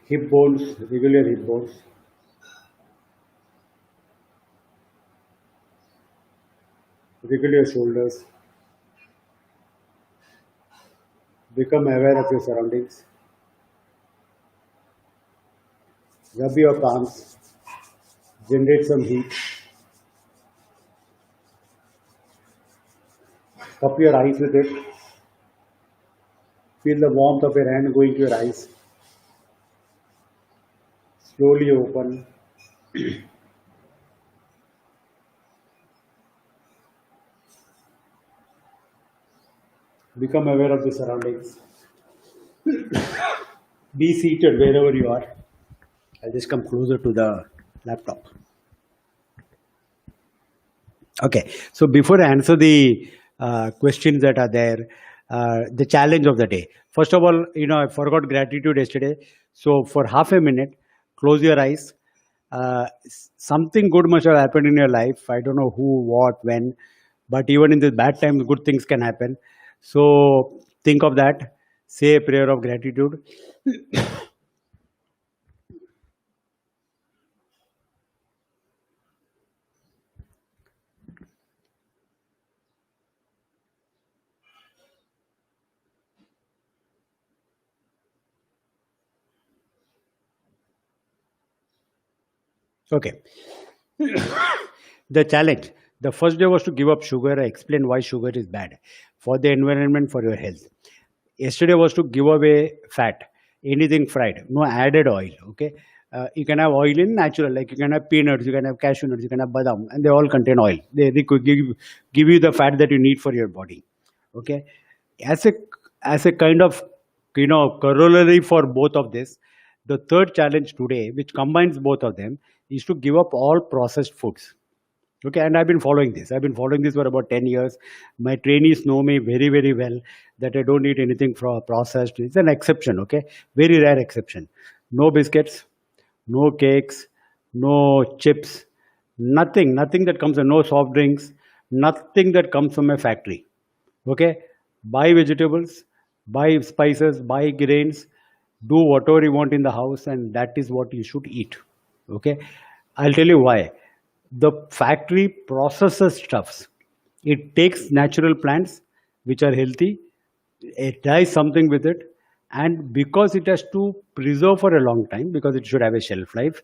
hip bones, wriggle your hip bones, wriggle your shoulders, become aware of your surroundings, rub your palms, generate some heat, cup your eyes with it, feel the warmth of your hand going to your eyes, slowly open, become aware of the surroundings, be seated wherever you are. I'll just come closer to the laptop. Okay, so before I answer the questions that are there, the challenge of the day. First of all, I forgot gratitude yesterday. So for half a minute, close your eyes, Something good must have happened in your life. I don't know who, what, when, but even in the bad times, good things can happen. So think of that. Say a prayer of gratitude. Okay. The challenge. The first day was to give up sugar. I explained why sugar is bad for the environment, for your health. Yesterday was to give away fat, anything fried, no added oil. Okay. You can have oil in natural, like you can have peanuts, you can have cashew nuts, you can have badam, and they all contain oil. They could give you the fat that you need for your body. Okay. As a as a kind of corollary for both of this, the third challenge today, which combines both of them, is to give up all processed foods. Okay, and I've been following this. I've been following this for about 10 years. My trainees know me very, very well that I don't eat anything from processed. It's an exception, okay? Very rare exception. No biscuits, no cakes, no chips, nothing that comes, no soft drinks, nothing that comes from a factory. Okay, buy vegetables, buy spices, buy grains, do whatever you want in the house, and that is what you should eat. Okay, I'll tell you why. The factory processes stuffs. It takes natural plants which are healthy, it does something with it, and because it has to preserve for a long time, because it should have a shelf life,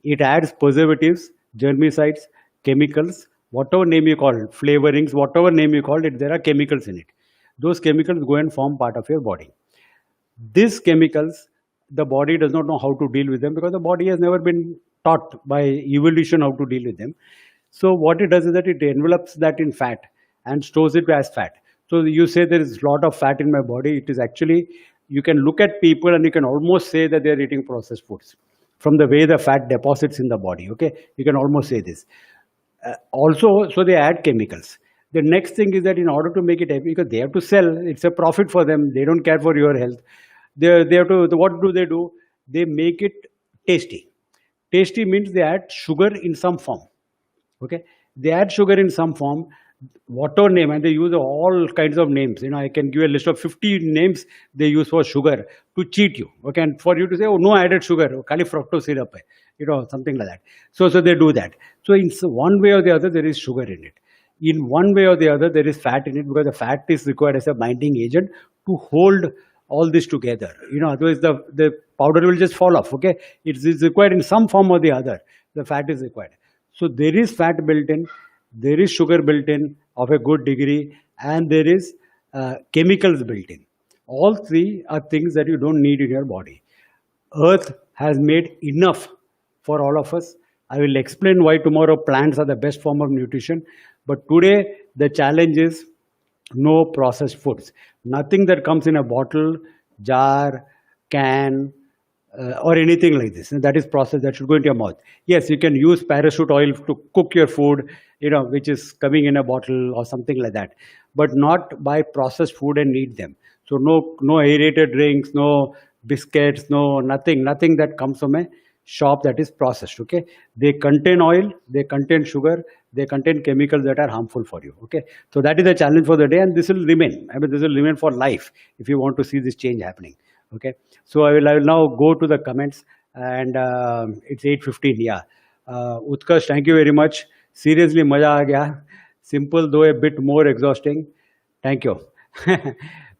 it adds preservatives, germicides, chemicals, whatever name you call it, flavorings, whatever name you call it, there are chemicals in it. Those chemicals go and form part of your body. These chemicals, the body does not know how to deal with them because the body has never been taught by evolution how to deal with them. So what it does is that it envelops that in fat and stores it as fat. So you say there is a lot of fat in my body. It is actually, you can look at people and you can almost say that they are eating processed foods from the way the fat deposits in the body. Okay, you can almost say this. Also, so they add chemicals. The next thing is that in order to make it happy, because they have to sell, it's a profit for them. They don't care for your health. They have to. What do? They make it tasty. Tasty means they add sugar in some form. Okay, they add sugar in some form, whatever name, and they use all kinds of names. I can give a list of 50 names they use for sugar to cheat you. Okay, and for you to say, oh, no added sugar, kali fructose syrup hai, something like that. So they do that. So in one way or the other there is sugar in it. In one way or the other there is fat in it, because the fat is required as a binding agent to hold all this together. Otherwise the powder will just fall off. Okay, it's required in some form or the other. The fat is required. So there is fat built in, there is sugar built in of a good degree, and there is chemicals built in. All three are things that you don't need in your body. Earth has made enough for all of us. I will explain why tomorrow plants are the best form of nutrition. But today the challenge is no processed foods. Nothing that comes in a bottle, jar, can, or anything like this. And that is processed, that should go into your mouth. Yes, you can use parachute oil to cook your food, which is coming in a bottle or something like that. But not buy processed food and eat them. So no aerated drinks, no biscuits, no nothing that comes from a shop that is processed. Okay, they contain oil, they contain sugar, they contain chemicals that are harmful for you. Okay, so that is the challenge for the day, and this will remain. This will remain for life if you want to see this change happening. Okay, so I will now go to the comments, and it's 8:15. Yeah, Utkarsh, thank you very much. Seriously, maja aa gaya. Simple though a bit more exhausting. Thank you.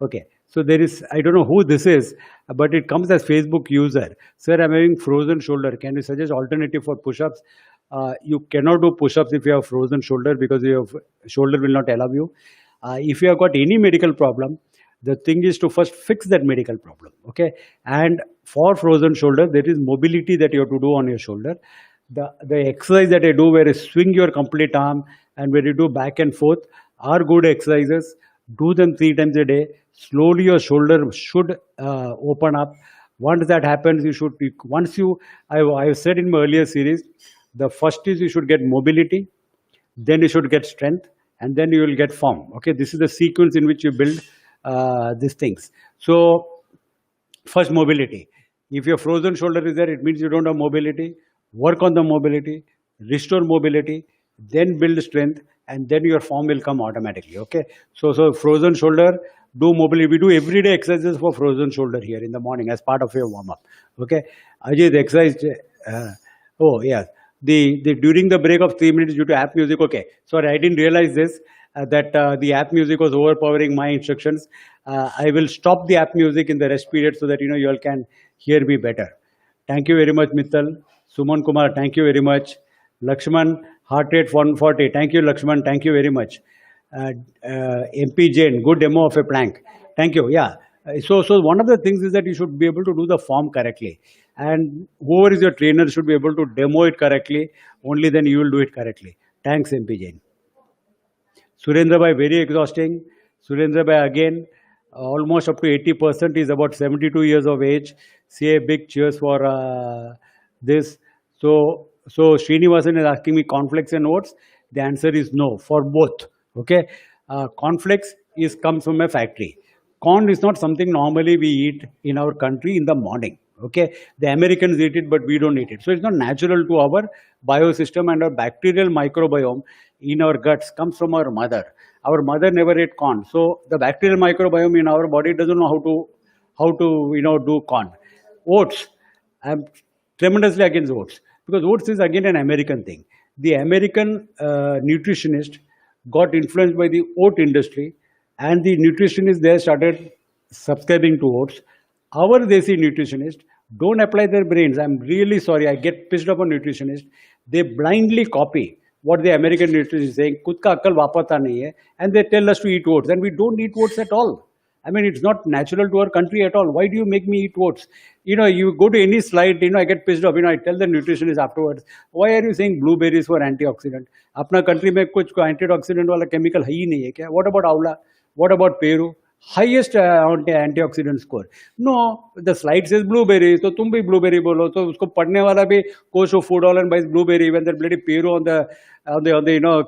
Okay, so there is, I don't know who this is, but it comes as Facebook user. Sir, I'm having frozen shoulder. Can you suggest alternative for push-ups? You cannot do push-ups if you have frozen shoulder, because your shoulder will not allow you. If you have got any medical problem, the thing is to first fix that medical problem. Okay, and for frozen shoulder, there is mobility that you have to do on your shoulder. The exercise that I do, where you swing your complete arm and where you do back and forth, are good exercises. Do them 3 times a day. Slowly your shoulder should open up. Once that happens, I've said in my earlier series, the first is you should get mobility, then you should get strength, and then you will get form. Okay, this is the sequence in which you build these things. So first, mobility. If your frozen shoulder is there, it means you don't have mobility. work on the mobility, restore mobility, then build strength, and then your form will come automatically. Okay. So frozen shoulder, do mobility. We do everyday exercises for frozen shoulder here in the morning as part of your warm up. Okay. Ajit, exercise. Uh, oh, yeah. The during the break of 3 minutes due to app music. Okay. Sorry, I didn't realize this. That the app music was overpowering my instructions. I will stop the app music in the rest period so that you all can hear me better. Thank you very much, Mittal. Suman Kumar, thank you very much. Lakshman, heart rate 140. Thank you, Lakshman. Thank you very much. Uh, MP Jain, good demo of a plank. Thank you. Yeah. So one of the things is that you should be able to do the form correctly, and whoever is your trainer should be able to demo it correctly. Only then you will do it correctly. Thanks, MP Jain. Surendra Bhai, very exhausting. Surendra Bhai, again, almost up to 80%. Is about 72 years of age. Say a big cheers for this. So Srinivasan is asking me cornflakes and oats. The answer is no for both. Okay, cornflakes is comes from a factory. Corn is not something normally we eat in our country in the morning. Okay, the Americans eat it, but we don't eat it. So it's not natural to our biosystem, and our bacterial microbiome in our guts comes from our mother. Our mother never ate corn, so the bacterial microbiome in our body doesn't know how to do corn. Oats. I'm tremendously against oats because oats is again an American thing. The American nutritionist got influenced by the oat industry, and the nutritionists there started subscribing to oats. Our Desi nutritionist don't apply their brains. I'm really sorry. I get pissed off on nutritionists. They blindly copy what the American nutritionist is saying. खुद का अक्ल वापरता नहीं है, and they tell us to eat oats, and we don't eat oats at all. I mean, it's not natural to our country at all. Why do you make me eat oats? You go to any slide, I get pissed off. I tell the nutritionist afterwards, why are you saying blueberries for antioxidant? अपना country में कुछ antioxidant वाला chemical है ही नहीं है क्या? What about आंवला? What about Peru? Highest antioxidant score. No, the slide says blueberry, तो तुम भी blueberry बोलो, तो उसको पढ़ने वाला भी coach of food all and buys blueberry when the bloody peru on the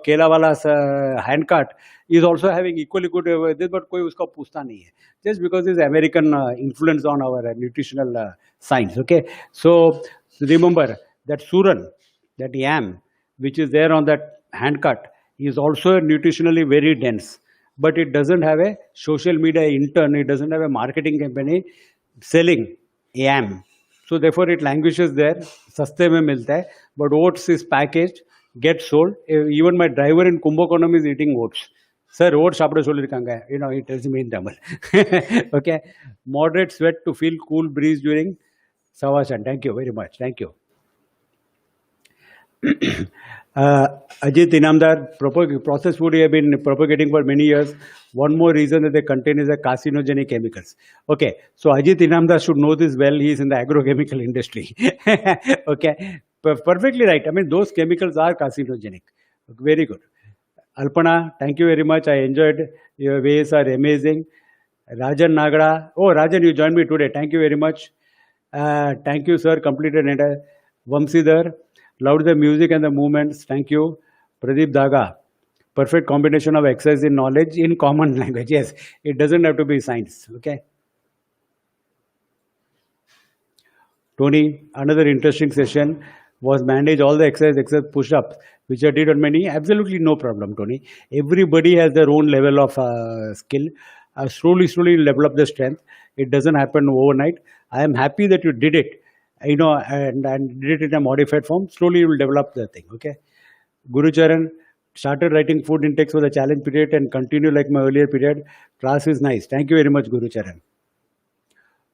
केला वाला hand cut is also having equally good this, but कोई उसका पूछता नहीं है. Just because it's American influence on our nutritional science. Okay, so remember that suran, that yam, which is there on that hand cut, is also nutritionally very dense, but it doesn't have a social media intern, it doesn't have a marketing company selling yam. So therefore it languishes there, saste mein milta hai, but oats is packaged, gets sold. Even my driver in Kumbakonam is eating oats. Sir, oats sapda sollirukanga. He tells me in Tamil. Okay. Moderate sweat to feel cool breeze during Shavasan. Thank you very much. Thank you. Ajit Inamdar, processed food have been propagating for many years. One more reason that they contain is the carcinogenic chemicals. Okay, so Ajit Inamdar should know this well. He is in the agrochemical industry. Okay, perfectly right. I mean, those chemicals are carcinogenic. Very good. Alpana, thank you very much. I enjoyed your ways are amazing. Rajan Nagada. Oh, Rajan, you joined me today. Thank you very much. Thank you, sir. Completed entire. Vamsidhar. Loved the music and the movements. Thank you. Pradeep Daga. Perfect combination of exercise in knowledge in common language. Yes, it doesn't have to be science. Okay. Tony, another interesting session was manage all the exercise except push-ups, which I did on many. Absolutely no problem, Tony. Everybody has their own level of skill. Slowly level up the strength. It doesn't happen overnight. I am happy that you did it. And did it in a modified form. Slowly you will develop the thing. Okay. Guru Charan started writing food intakes for the challenge period and continue like my earlier period. Class is nice. Thank you very much, Guru Charan.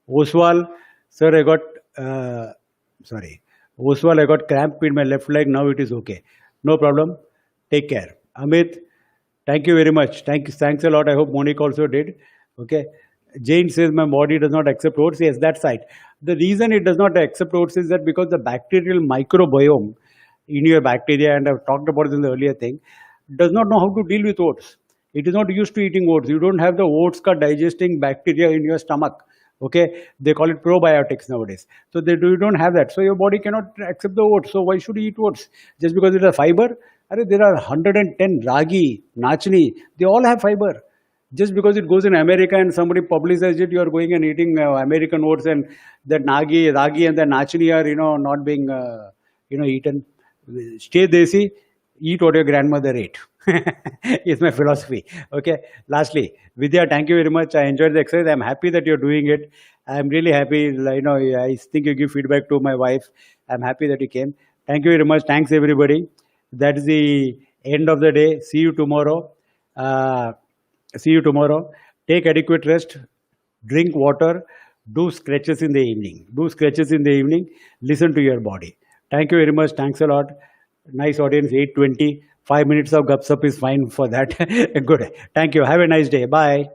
Oswal, sir, I got Oswal, I got cramp in my left leg. Now it is okay. No problem. Take care. Amit, thank you very much. Thanks a lot. I hope Monique also did. Okay. Jane says my body does not accept oats. Yes, that's right. The reason it does not accept oats is that because the bacterial microbiome in your bacteria, and I've talked about it in the earlier thing, does not know how to deal with oats. It is not used to eating oats. You don't have the oats digesting bacteria in your stomach. Okay, they call it probiotics nowadays. So you don't have that. So your body cannot accept the oats. So why should you eat oats? Just because it is a fiber? There are 110 ragi, nachni. They all have fiber. Just because it goes in America and somebody publicizes it, you are going and eating American oats, and the ragi and the nachni are not being eat and stay desi, eat what your grandmother ate. Is my philosophy. Okay. Lastly, Vidya, thank you very much. I enjoyed the exercise. I'm happy that you're doing it. I'm really happy. I think you give feedback to my wife. I'm happy that you came. Thank you very much. Thanks, everybody. That is the end of the day. See you tomorrow. Uh, See you tomorrow. Take adequate rest. Drink water. Do stretches in the evening. Do stretches in the evening. Listen to your body. Thank you very much. Thanks a lot. Nice audience. 8:20. 5 minutes of gup sup is fine for that. Good. Thank you. Have a nice day. Bye.